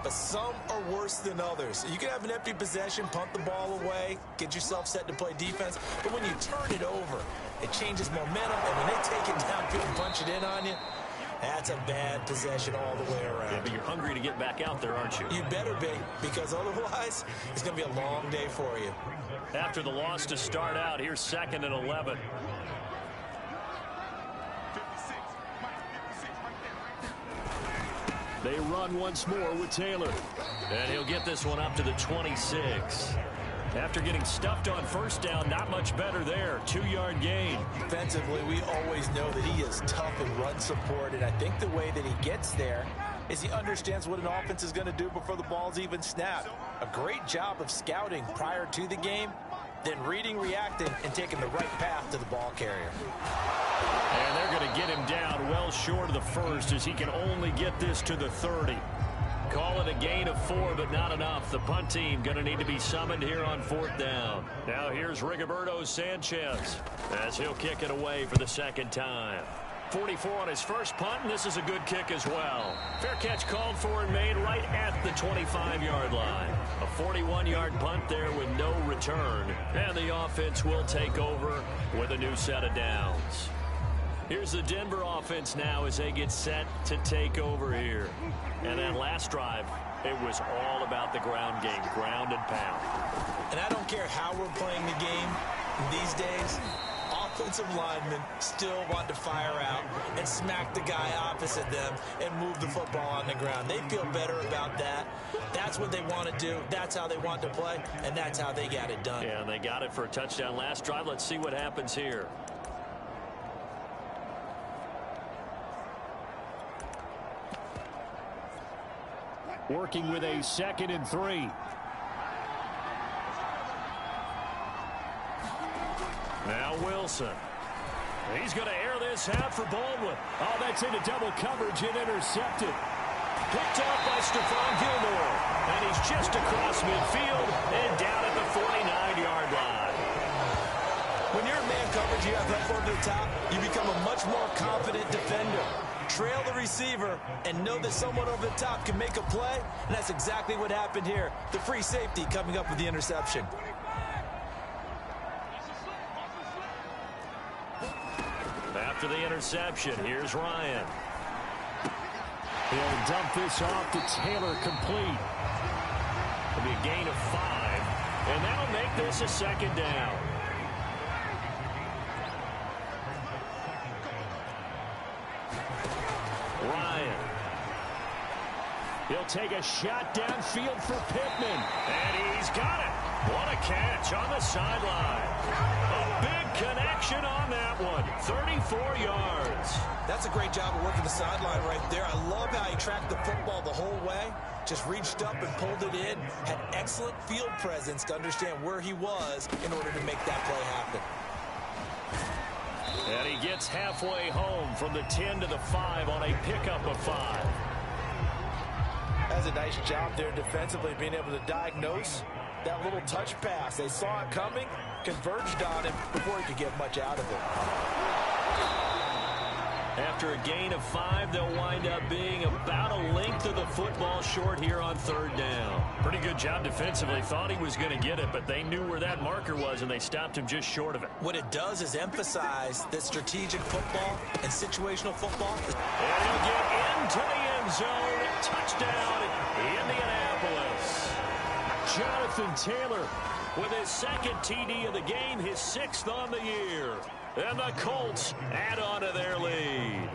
but some are worse than others. You can have an empty possession, punt the ball away, get yourself set to play defense, but when you turn it over, it changes momentum, and when they take it downfield and punch it in on you, that's a bad possession all the way around. Yeah, but you're hungry to get back out there, aren't you? You better be, because otherwise, it's going to be a long day for you. After the loss to start out, here's 2nd and 11. They run once more with Taylor. And he'll get this one up to the 26. After getting stuffed on first down, not much better there. 2-yard gain. Defensively, we always know that he is tough and run support, and I think the way that he gets there is he understands what an offense is going to do before the ball's even snapped. A great job of scouting prior to the game, then reading, reacting, and taking the right path to the ball carrier. And they're going to get him down well short of the first as he can only get this to the 30. Call it a gain of 4, but not enough. The punt team going to need to be summoned here on 4th down. Now here's Rigoberto Sanchez as he'll kick it away for the second time. 44 on his first punt, and this is a good kick as well. Fair catch called for and made right at the 25-yard line. A 41-yard punt there with no return. And the offense will take over with a new set of downs. Here's the Denver offense now as they get set to take over here. And that last drive, it was all about the ground game, ground and pound. And I don't care how we're playing the game these days, offensive linemen still want to fire out and smack the guy opposite them and move the football on the ground. They feel better about that. That's what they want to do. That's how they want to play, and that's how they got it done. Yeah, and they got it for a touchdown last drive. Let's see what happens here. Working with a 2nd and 3. Now Wilson. He's going to air this out for Baldwin. Oh, that's into double coverage and intercepted. Picked off by Stephon Gilmore. And he's just across midfield and down at the 49-yard line. When you're in man coverage, you have help over the top, you become a much more confident defender. Trail the receiver and know that someone over the top can make a play, and that's exactly what happened here. The free safety coming up with the interception. After the interception, here's Ryan. He'll dump this off to Taylor, complete. It'll be a gain of 5, and that'll make this a 2nd down. Ryan. He'll take a shot downfield for Pittman. And he's got it. What a catch on the sideline. A big connection on that one. 34 yards. That's a great job of working the sideline right there. I love how he tracked the football the whole way. Just reached up and pulled it in. Had excellent field presence to understand where he was in order to make that play happen. And he gets halfway home from the 10 to the 5 on a pickup of 5. That's a nice job there defensively, being able to diagnose that little touch pass. They saw it coming, converged on him before he could get much out of it. After a gain of 5, they'll wind up being about a length of the football short here on 3rd down. Pretty good job defensively. Thought he was going to get it, but they knew where that marker was, and they stopped him just short of it. What it does is emphasize that strategic football and situational football. And he'll get into the end zone. Touchdown, Indianapolis. Jonathan Taylor with his 2nd TD of the game, his 6th on the year. And the Colts add on to their lead.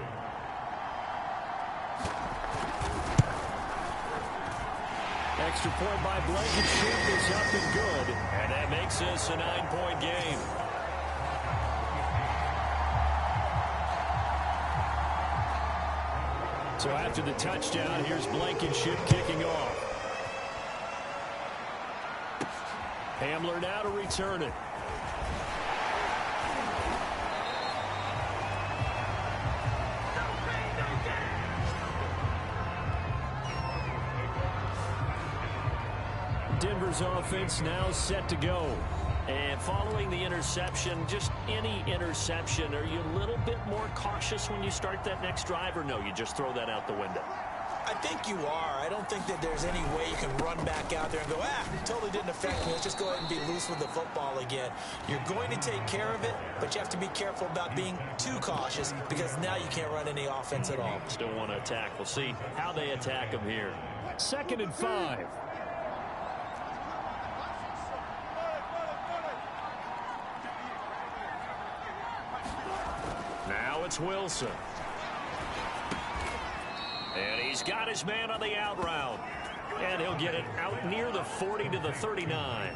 Extra point by Blankenship is up and good. And that makes this a 9-point game. So after the touchdown, here's Blankenship kicking off. Hamler now to return it. Denver's offense now set to go. And following the interception, just any interception, are you a little bit more cautious when you start that next drive, or no, you just throw that out the window? I think you are. I don't think that there's any way you can run back out there and go, totally didn't affect me. Let's just go ahead and be loose with the football again. You're going to take care of it, but you have to be careful about being too cautious because now you can't run any offense at all. Still want to attack. We'll see how they attack them here. 2nd and 5. Now it's Wilson. And he's got his man on the out route. And he'll get it out near the 40 to the 39.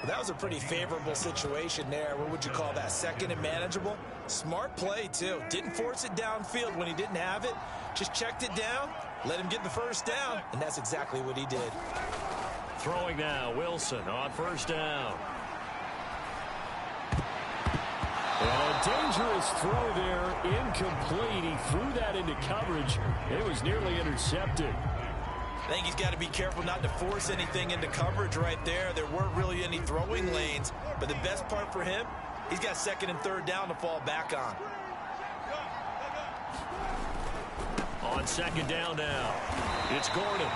That was a pretty favorable situation there. What would you call that? 2nd and manageable? Smart play, too. Didn't force it downfield when he didn't have it. Just checked it down, let him get the first down, and that's exactly what he did. Throwing now, Wilson on 1st down. And a dangerous throw there, incomplete. He threw that into coverage. It was nearly intercepted. I think he's got to be careful not to force anything into coverage right there. There weren't really any throwing lanes, but the best part for him, he's got 2nd and 3rd down to fall back on. On 2nd down now, it's Gordon.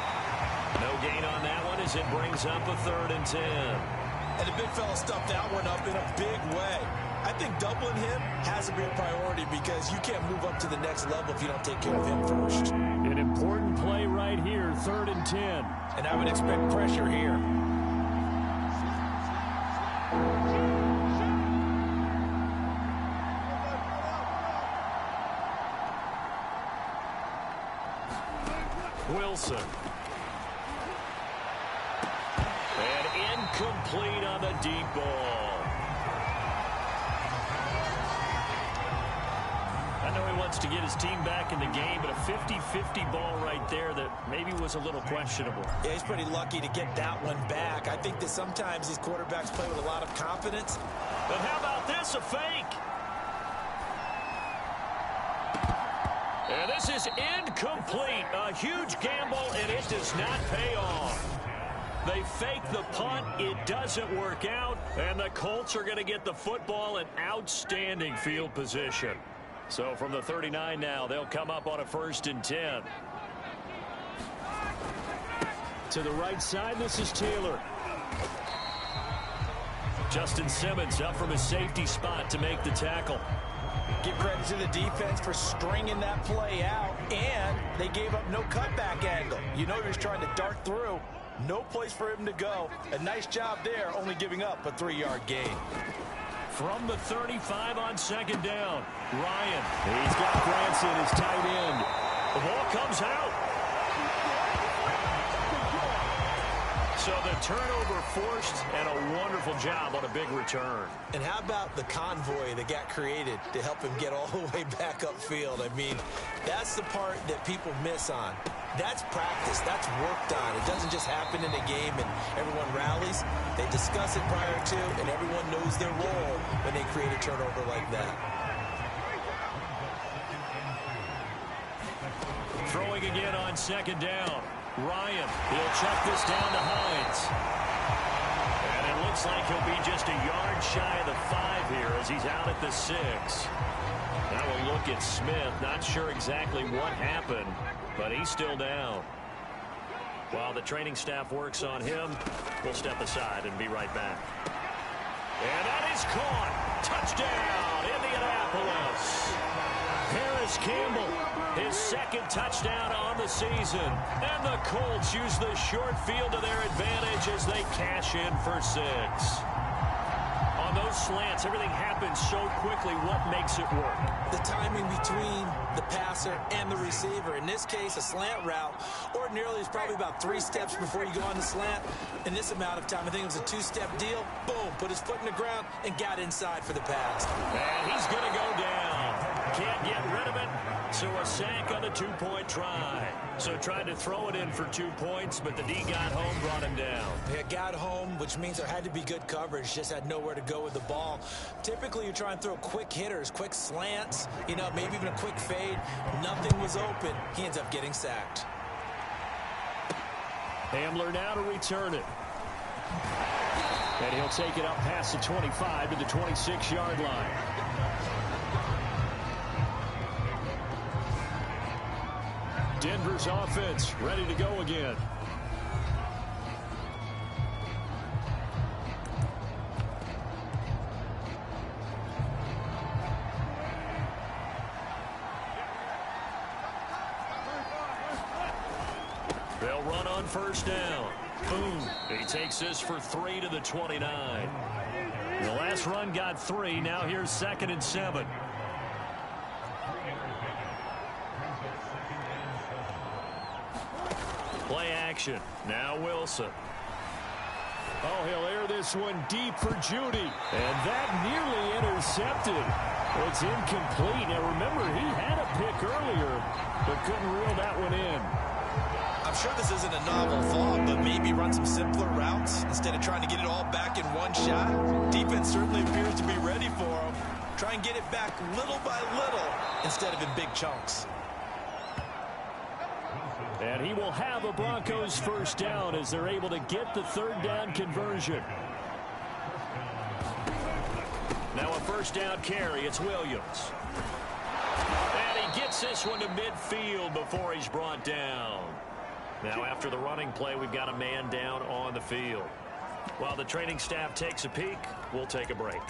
No gain on that one as it brings up a 3rd and 10. And the big fella stuffed that one up in a big way. I think doubling him has to be a priority because you can't move up to the next level if you don't take care of him first. An important play right here, 3rd and 10. And I would expect pressure here. Wilson. And incomplete on the deep ball. I know he wants to get his team back in the game, but a 50-50 ball right there that maybe was a little questionable. Yeah, he's pretty lucky to get that one back. I think that sometimes these quarterbacks play with a lot of confidence. But how about this, a fake? And this is incomplete. A huge gamble, and it does not pay off. They fake the punt. It doesn't work out, and the Colts are going to get the football in outstanding field position. So from the 39 now, they'll come up on a 1st and 10. To the right side, this is Taylor. Justin Simmons up from his safety spot to make the tackle. Give credit to the defense for stringing that play out, and they gave up no cutback angle. You know he was trying to dart through. No place for him to go. A nice job there, only giving up a 3-yard gain. From the 35 on 2nd down, Ryan. He's got Branson, his tight end. The ball comes out. So the turnover forced, and a wonderful job on a big return. And how about the convoy that got created to help him get all the way back upfield? I mean, that's the part that people miss on. That's practice. That's worked on. It doesn't just happen in a game and everyone rallies. They discuss it prior to, and everyone knows their role when they create a turnover like that. Throwing again on 2nd down. Ryan, he'll check this down to Hines. And it looks like he'll be just a yard shy of the 5 here as he's out at the 6. Now we'll look at Smith. Not sure exactly what happened, but he's still down. While the training staff works on him, we'll step aside and be right back. And that is caught. Touchdown, Indianapolis. Harris Campbell, his 2nd touchdown on the season. And the Colts use the short field to their advantage as they cash in for 6. On those slants, everything happens so quickly. What makes it work? The timing between the passer and the receiver. In this case, a slant route ordinarily is probably about 3 steps before you go on the slant. In this amount of time, I think it was a 2-step deal. Boom, put his foot in the ground and got inside for the pass. And he's going to go down. Can't get rid of it. So a sack on a 2-point try. So tried to throw it in for 2 points, but the D got home, brought him down. Yeah, got home, which means there had to be good coverage. Just had nowhere to go with the ball. Typically, you try and throw quick hitters, quick slants, maybe even a quick fade. Nothing was open. He ends up getting sacked. Hamler now to return it. And he'll take it up past the 25 to the 26-yard line. Denver's offense ready to go again. They'll run on first down. Boom. He takes this for 3 to the 29. The last run got 3. Now here's 2nd and 7. Play action. Now Wilson. Oh, he'll air this one deep for Judy. And that nearly intercepted. It's incomplete. Now remember, he had a pick earlier, but couldn't reel that one in. I'm sure this isn't a novel thought, but maybe run some simpler routes instead of trying to get it all back in one shot. Defense certainly appears to be ready for him. Try and get it back little by little instead of in big chunks. And he will have a Broncos first down as they're able to get the 3rd down conversion. Now a first down carry. It's Williams. And he gets this one to midfield before he's brought down. Now after the running play, we've got a man down on the field. While the training staff takes a peek, we'll take a break.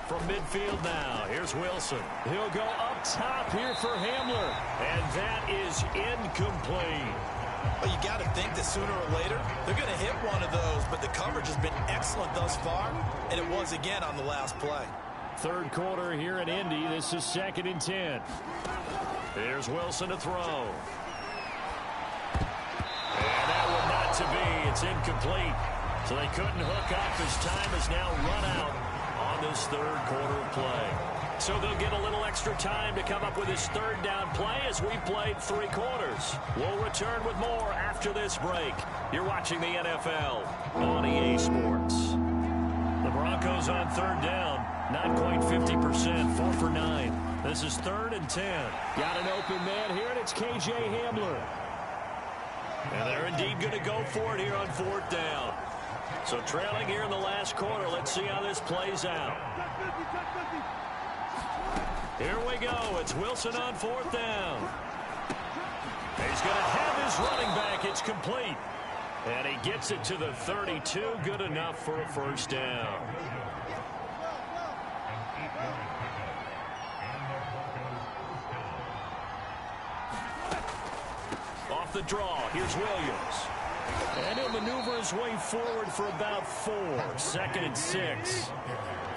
From midfield now, here's Wilson. He'll go up top here for Hamler. And that is incomplete. Well, you got to think that sooner or later, they're going to hit one of those, but the coverage has been excellent thus far, and it was again on the last play. 3rd quarter here in Indy. This is 2nd and 10. Here's Wilson to throw. And that one not to be. It's incomplete. So they couldn't hook up as time has now run out on this 3rd quarter of play. So they'll get a little extra time to come up with this 3rd down play as we played 3 quarters. We'll return with more after this break. You're watching the NFL on EA Sports. The Broncos on 3rd down. Not quite 50%. 4 for 9. This is 3rd and 10. Got an open man here, and it's KJ Hamler. And they're indeed going to go for it here on 4th down. So trailing here in the last quarter. Let's see how this plays out. Here we go. It's Wilson on 4th down. He's going to have his running back. It's complete. And he gets it to the 32. Good enough for a first down. Off the draw. Here's Williams. And he'll maneuver his way forward for about 4. 2nd and 6.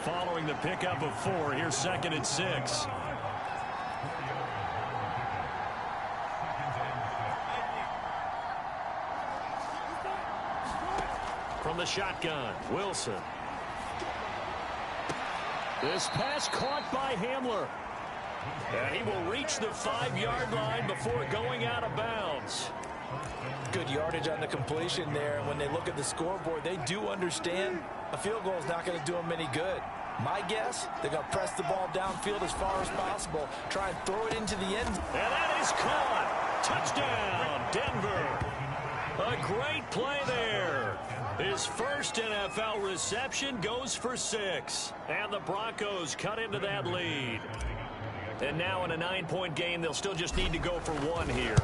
Following the pickup of 4, here's 2nd and 6. From the shotgun, Wilson. This pass caught by Hamler. And he will reach the 5-yard line before going out of bounds. Good yardage on the completion there. And when they look at the scoreboard, they do understand a field goal is not going to do them any good. My guess, they're going to press the ball downfield as far as possible, try and throw it into the end. And that is caught. Touchdown, Denver. A great play there. His first NFL reception goes for 6. And the Broncos cut into that lead. And now in a 9-point game, they'll still just need to go for 1 here.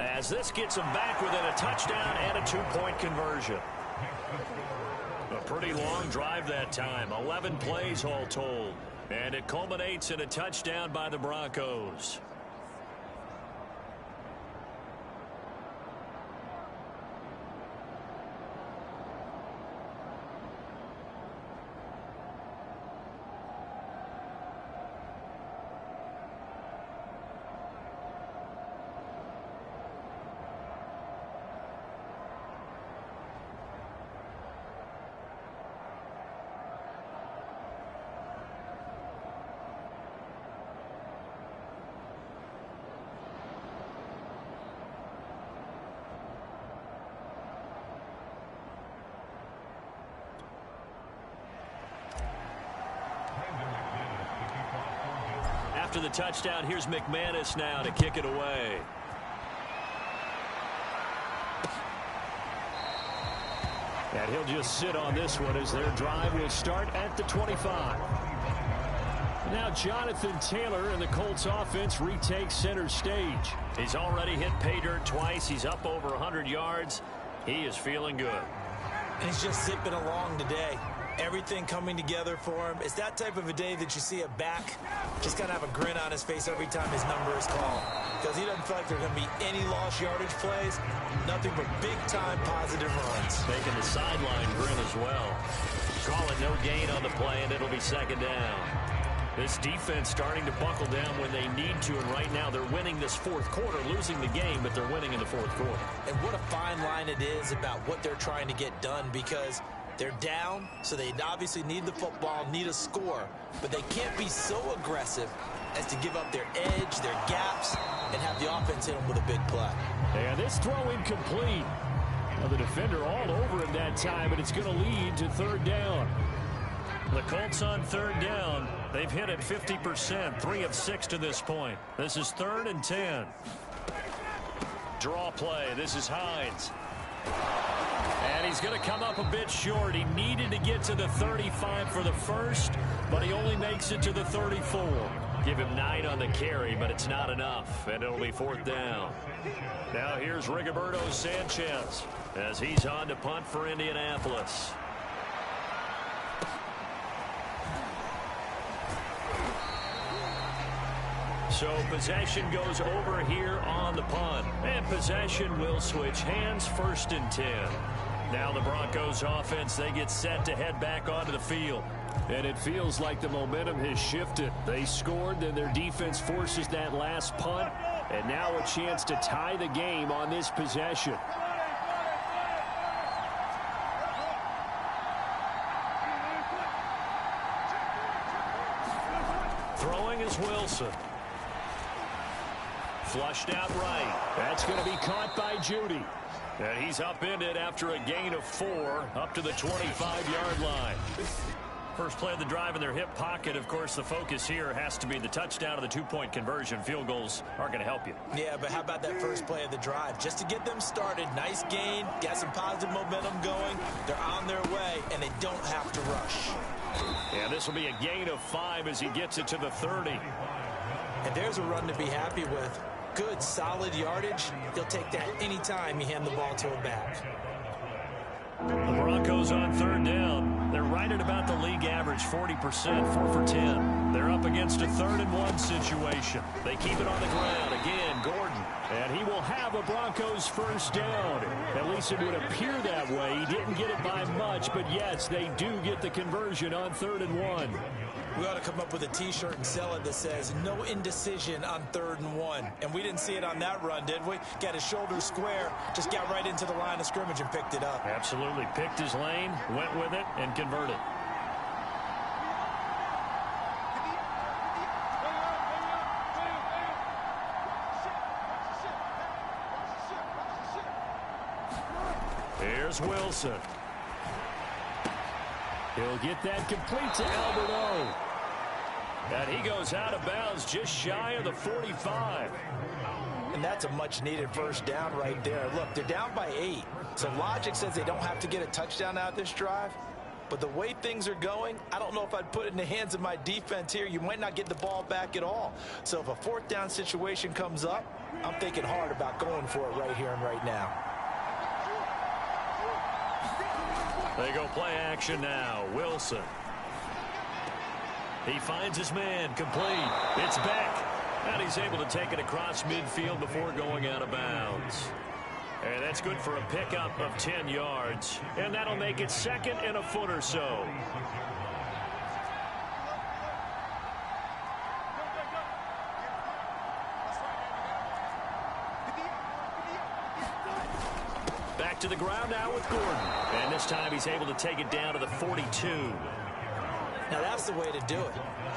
As this gets them back within a touchdown and a 2-point conversion. A pretty long drive that time. 11 plays all told. And it culminates in a touchdown by the Broncos. after the touchdown. Here's Mcmanus now to kick it away. And he'll just sit on this one as their drive will start at the 25. Now Jonathan Taylor and the Colts offense retakes center stage. He's already hit pay dirt twice. He's up over 100 yards. He is feeling good. And he's just zipping along today. Everything coming together for him. It's that type of a day that you see a back just kind of have a grin on his face every time his number is called. Because he doesn't feel like there are going to be any lost yardage plays. Nothing but big-time positive runs. Making the sideline grin as well. Call it no gain on the play, and it'll be second down. This defense starting to buckle down when they need to, and right now they're winning this fourth quarter, losing the game, but they're winning in the fourth quarter. And what a fine line it is about what they're trying to get done, because they're down, so they obviously need the football, need a score, but they can't be so aggressive as to give up their edge, their gaps, and have the offense hit them with a big play. And this throw incomplete. Well, the defender all over him that time, but it's going to lead to third down. The Colts on third down. They've hit it 50%, 3 of 6 to this point. This is 3rd and 10. Draw play. This is Hines. And he's going to come up a bit short. He needed to get to the 35 for the first, but he only makes it to the 34. Give him 9 on the carry, but it's not enough, and it'll be 4th down. Now here's Rigoberto Sanchez as he's on to punt for Indianapolis. So possession goes over here on the punt. And possession will switch hands, 1st and 10. Now the Broncos offense, they get set to head back onto the field. And it feels like the momentum has shifted. They scored, then their defense forces that last punt. And now a chance to tie the game on this possession. Throwing is Wilson. Flushed out right. That's going to be caught by Judy. And he's upended after a gain of 4 up to the 25-yard line. First play of the drive in their hip pocket. Of course, the focus here has to be the touchdown of the 2-point conversion. Field goals aren't going to help you. Yeah, but how about that first play of the drive? Just to get them started, nice gain, got some positive momentum going. They're on their way, and they don't have to rush. And this will be a gain of 5 as he gets it to the 30. And there's a run to be happy with. Good, solid yardage. He'll take that anytime you hand the ball to him back. The Broncos on third down. They're right at about the league average, 40%, 4 for 10. They're up against a 3rd and 1 situation. They keep it on the ground. Again, Gordon. And he will have a Broncos first down. At least it would appear that way. He didn't get it by much, but yes, they do get the conversion on 3rd and 1. We ought to come up with a T-shirt and sell it that says, no indecision on 3rd and 1. And we didn't see it on that run, did we? Got his shoulders square, just got right into the line of scrimmage and picked it up. Absolutely. Picked his lane, went with it, and converted. Here's Wilson. He'll get that complete to Albert O. And he goes out of bounds just shy of the 45. And that's a much-needed first down right there. Look, they're down by 8. So logic says they don't have to get a touchdown out of this drive. But the way things are going, I don't know if I'd put it in the hands of my defense here. You might not get the ball back at all. So if a 4th down situation comes up, I'm thinking hard about going for it right here and right now. They go play action now. Wilson. He finds his man, complete. It's back. And he's able to take it across midfield before going out of bounds. And that's good for a pickup of 10 yards. And that'll make it 2nd and a foot or so. Back to the ground now with Gordon. And this time he's able to take it down to the 42. Now that's the way to do it.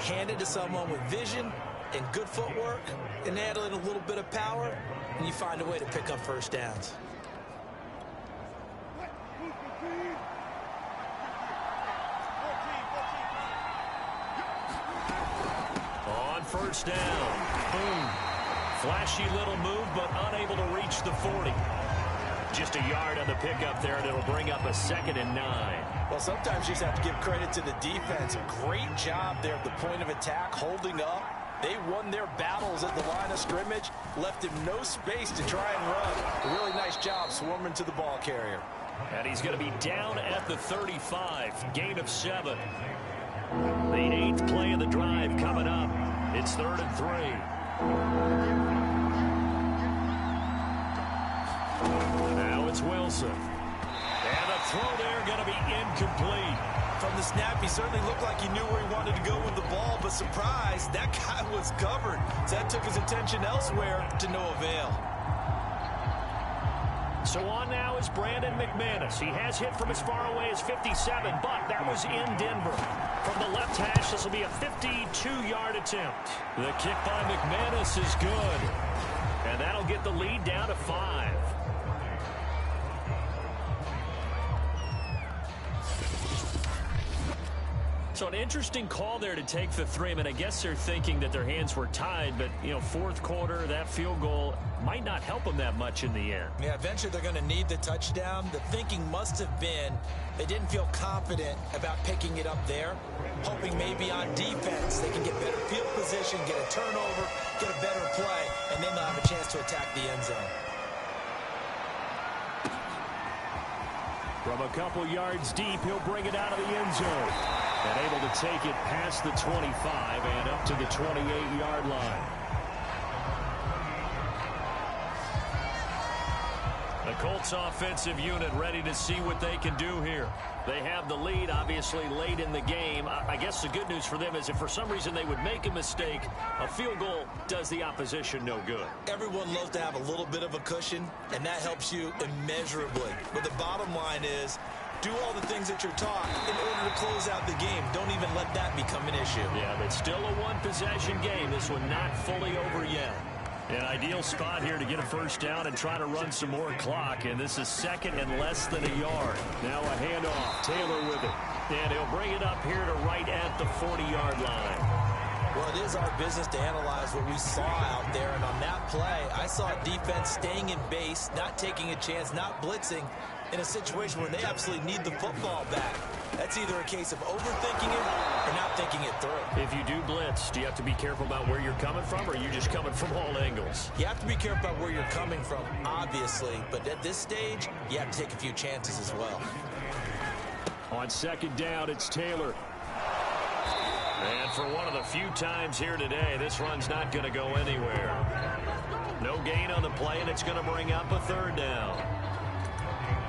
Hand it to someone with vision and good footwork, and add in a little bit of power, and you find a way to pick up first downs. On first down. Boom. Flashy little move, but unable to reach the 40. Just a yard on the pickup there, and it'll bring up a 2nd and 9. Well, sometimes you just have to give credit to the defense. Great job there at the point of attack, holding up. They won their battles at the line of scrimmage, left him no space to try and run. A really nice job swarming to the ball carrier. And he's going to be down at the 35, gain of 7. The 8th play of the drive coming up. It's 3rd and 3. Now it's Wilson. And the throw there going to be incomplete. From the snap, he certainly looked like he knew where he wanted to go with the ball, but surprise, that guy was covered. So that took his attention elsewhere to no avail. So on now is Brandon Mcmanus. He has hit from as far away as 57, but that was in Denver. From the left hash, this will be a 52-yard attempt. The kick by Mcmanus is good. And that'll get the lead down to 5. So an interesting call there to take the 3. I mean, I guess they're thinking that their hands were tied, but, you know, 4th quarter, that field goal might not help them that much in the end. Yeah, eventually they're going to need the touchdown. The thinking must have been they didn't feel confident about picking it up there, hoping maybe on defense they can get better field position, get a turnover, get a better play, and then they'll have a chance to attack the end zone. From a couple yards deep, he'll bring it out of the end zone. And able to take it past the 25 and up to the 28-yard line. The Colts offensive unit ready to see what they can do here. They have the lead, obviously, late in the game. I guess the good news for them is if for some reason they would make a mistake, a field goal does the opposition no good. Everyone loves to have a little bit of a cushion, and that helps you immeasurably. But the bottom line is, do all the things that you're taught in order to close out the game. Don't even let that become an issue. Yeah, but still a one-possession game. This one not fully over yet. An ideal spot here to get a first down and try to run some more clock. And this is 2nd and less than a yard. Now a handoff. Taylor with it. And he'll bring it up here to right at the 40-yard line. Well, it is our business to analyze what we saw out there. And on that play, I saw defense staying in base, not taking a chance, not blitzing, in a situation where they absolutely need the football back. That's either a case of overthinking it or not thinking it through. If you do blitz, do you have to be careful about where you're coming from, or are you just coming from all angles? You have to be careful about where you're coming from, obviously. But at this stage, you have to take a few chances as well. On 2nd down, it's Taylor. And for one of the few times here today, this run's not going to go anywhere. No gain on the play, and it's going to bring up a 3rd down.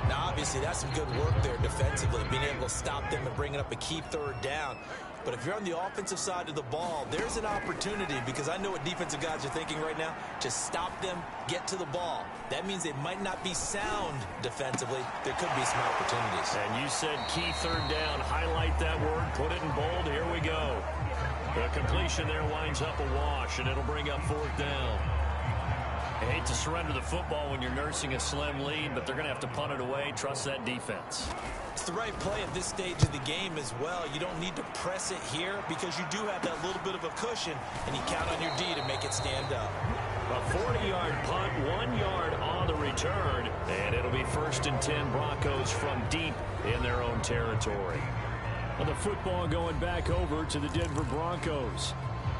Now, obviously, that's some good work there defensively, being able to stop them and bringing up a key 3rd down. But if you're on the offensive side of the ball, there's an opportunity, because I know what defensive guys are thinking right now. Just stop them, get to the ball. That means they might not be sound defensively. There could be some opportunities. And you said key 3rd down. Highlight that word. Put it in bold. Here we go. The completion there winds up a wash, and it'll bring up 4th down. I hate to surrender the football when you're nursing a slim lead, but they're going to have to punt it away. Trust that defense. It's the right play at this stage of the game as well. You don't need to press it here because you do have that little bit of a cushion, and you count on your D to make it stand up. A 40-yard punt, 1 yard on the return, and it'll be 1st and 10 Broncos from deep in their own territory. And the football going back over to the Denver Broncos.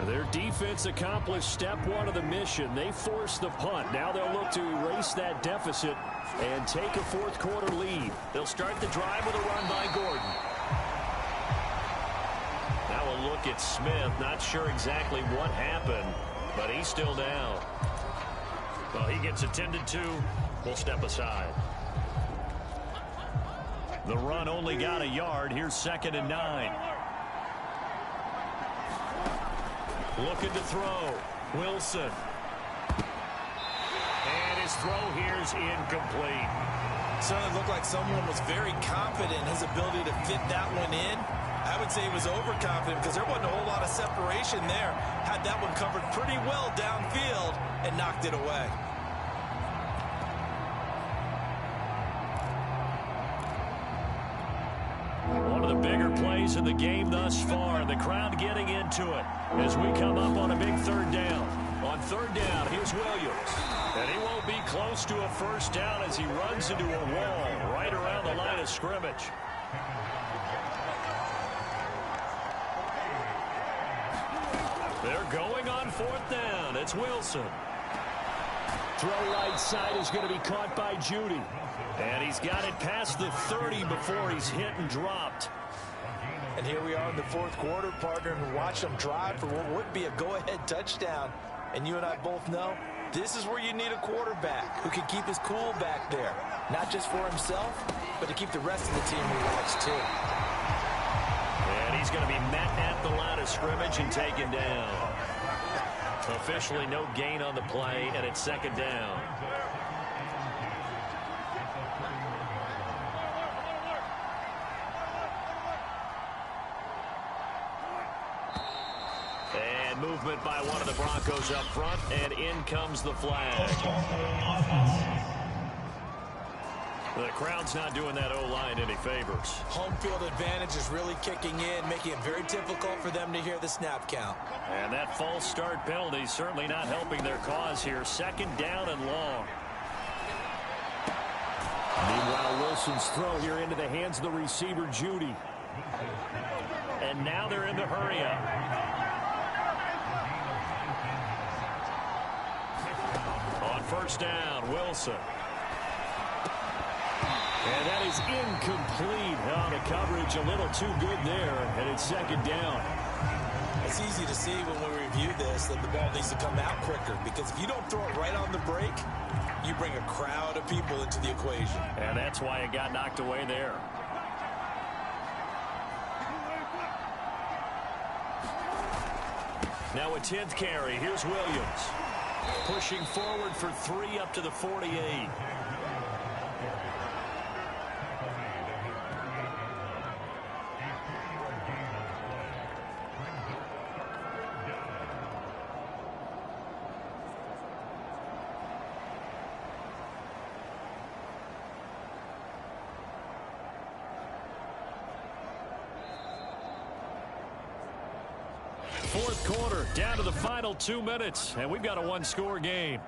Their defense accomplished step 1 of the mission. They forced the punt. Now they'll look to erase that deficit and take a 4th quarter lead. They'll start the drive with a run by Gordon. Now a look at Smith. Not sure exactly what happened, but he's still down. Well, he gets attended to. We'll step aside. The run only got a yard. Here's 2nd and 9. Looking to throw. Wilson. And his throw here's incomplete. Certainly looked like someone was very confident in his ability to fit that one in. I would say he was overconfident because there wasn't a whole lot of separation there. Had that one covered pretty well downfield and knocked it away. One of the bigger plays in the game thus far, and the crowd getting into it as we come up on a big third down. On third down, here's Williams. And he won't be close to a first down as he runs into a wall right around the line of scrimmage. They're going on fourth down. It's Wilson. Throw right side is going to be caught by Judy. And he's got it past the 30 before he's hit and dropped. And here we are in the fourth quarter, partner, and watch them drive for what would be a go-ahead touchdown. And you and I both know this is where you need a quarterback who can keep his cool back there. Not just for himself, but to keep the rest of the team relaxed, too. And he's going to be met at the line of scrimmage and taken down. Officially no gain on the play, and it's second down. And movement by one of the Broncos up front, and in comes the flag. The crowd's not doing that O-line any favors. Home field advantage is really kicking in, making it very difficult for them to hear the snap count. And that false start penalty certainly not helping their cause here. Second down and long. Meanwhile, Wilson's throw here into the hands of the receiver, Judy. And now they're in the hurry-up. On first down, Wilson. And that is incomplete. Oh, the coverage a little too good there, and it's second down. It's easy to see when we review this that the ball needs to come out quicker, because if you don't throw it right on the break, you bring a crowd of people into the equation. And that's why it got knocked away there. Now a 10th carry. Here's Williams. Pushing forward for 3 up to the 48. Fourth quarter, down to the final 2 minutes, and we've got a one-score game.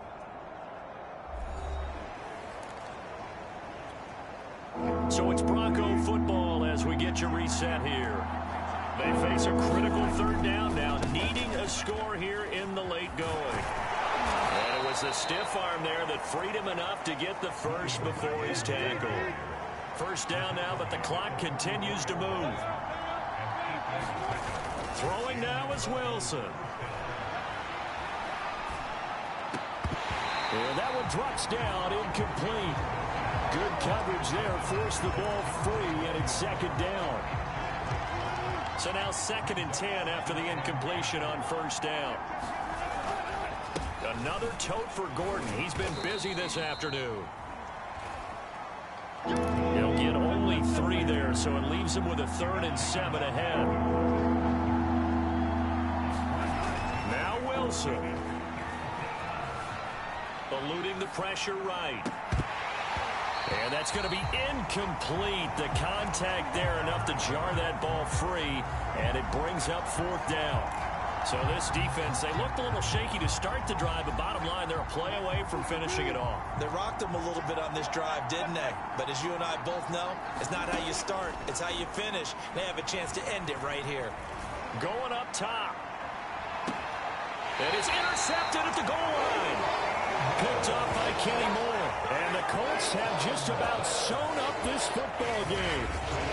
So it's Bronco football as we get you reset here. They face a critical third down now, needing a score here in the late going. And it was a stiff arm there that freed him enough to get the first before his tackle. First down now, but the clock continues to move. Throwing now is Wilson. And that one drops down, incomplete. Good coverage there, forced the ball free, and it's second down. So now 2nd and 10 after the incompletion on first down. Another tote for Gordon. He's been busy this afternoon. He'll get only 3 there, so it leaves him with a 3rd and 7 ahead. Wilson. Eluding the pressure right. And that's going to be incomplete. The contact there enough to jar that ball free, and it brings up 4th down. So this defense, they looked a little shaky to start the drive, but bottom line, they're a play away from finishing it off. They rocked them a little bit on this drive, didn't they? But as you and I both know, it's not how you start, it's how you finish. They have a chance to end it right here. Going up top. It is intercepted at the goal line. Picked off by Kenny Moore. And the Colts have just about sewn up this football game.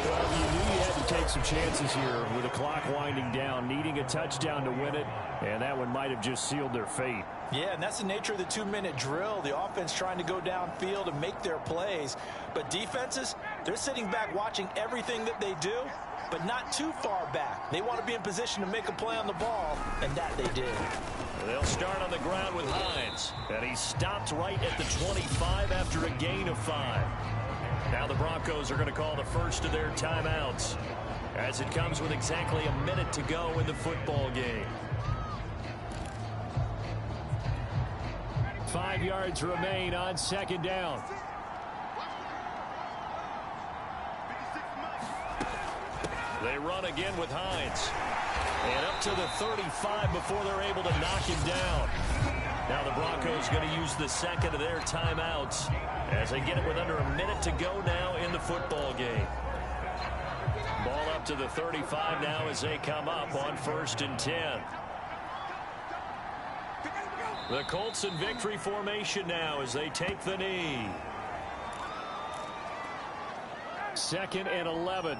Well, you knew you had to take some chances here with the clock winding down, needing a touchdown to win it, and that one might have just sealed their fate. Yeah, and that's the nature of the 2-minute drill. The offense trying to go downfield and make their plays. But defenses, they're sitting back watching everything that they do, but not too far back. They want to be in position to make a play on the ball, and that they did. They'll start on the ground with Hines. And he stopped right at the 25 after a gain of 5. Now the Broncos are going to call the first of their timeouts as it comes with exactly a minute to go in the football game. 5 yards remain on second down. They run again with Hines. And up to the 35 before they're able to knock him down. Now the Broncos going to use the second of their timeouts as they get it with under a minute to go now in the football game. Ball up to the 35 now as they come up on 1st and 10. The Colts in victory formation now as they take the knee. 2nd and 11.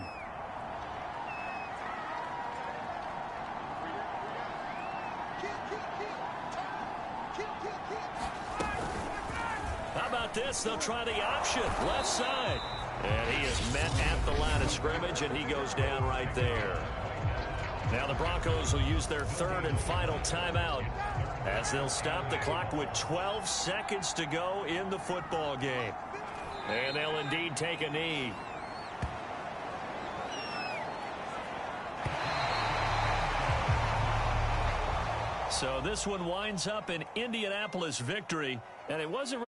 How about this? They'll try the option. Left side. And he is met at the line of scrimmage, and he goes down right there. Now the Broncos will use their 3rd and final timeout as they'll stop the clock with 12 seconds to go in the football game. And they'll indeed take a knee. So this one winds up an Indianapolis victory, and it wasn't really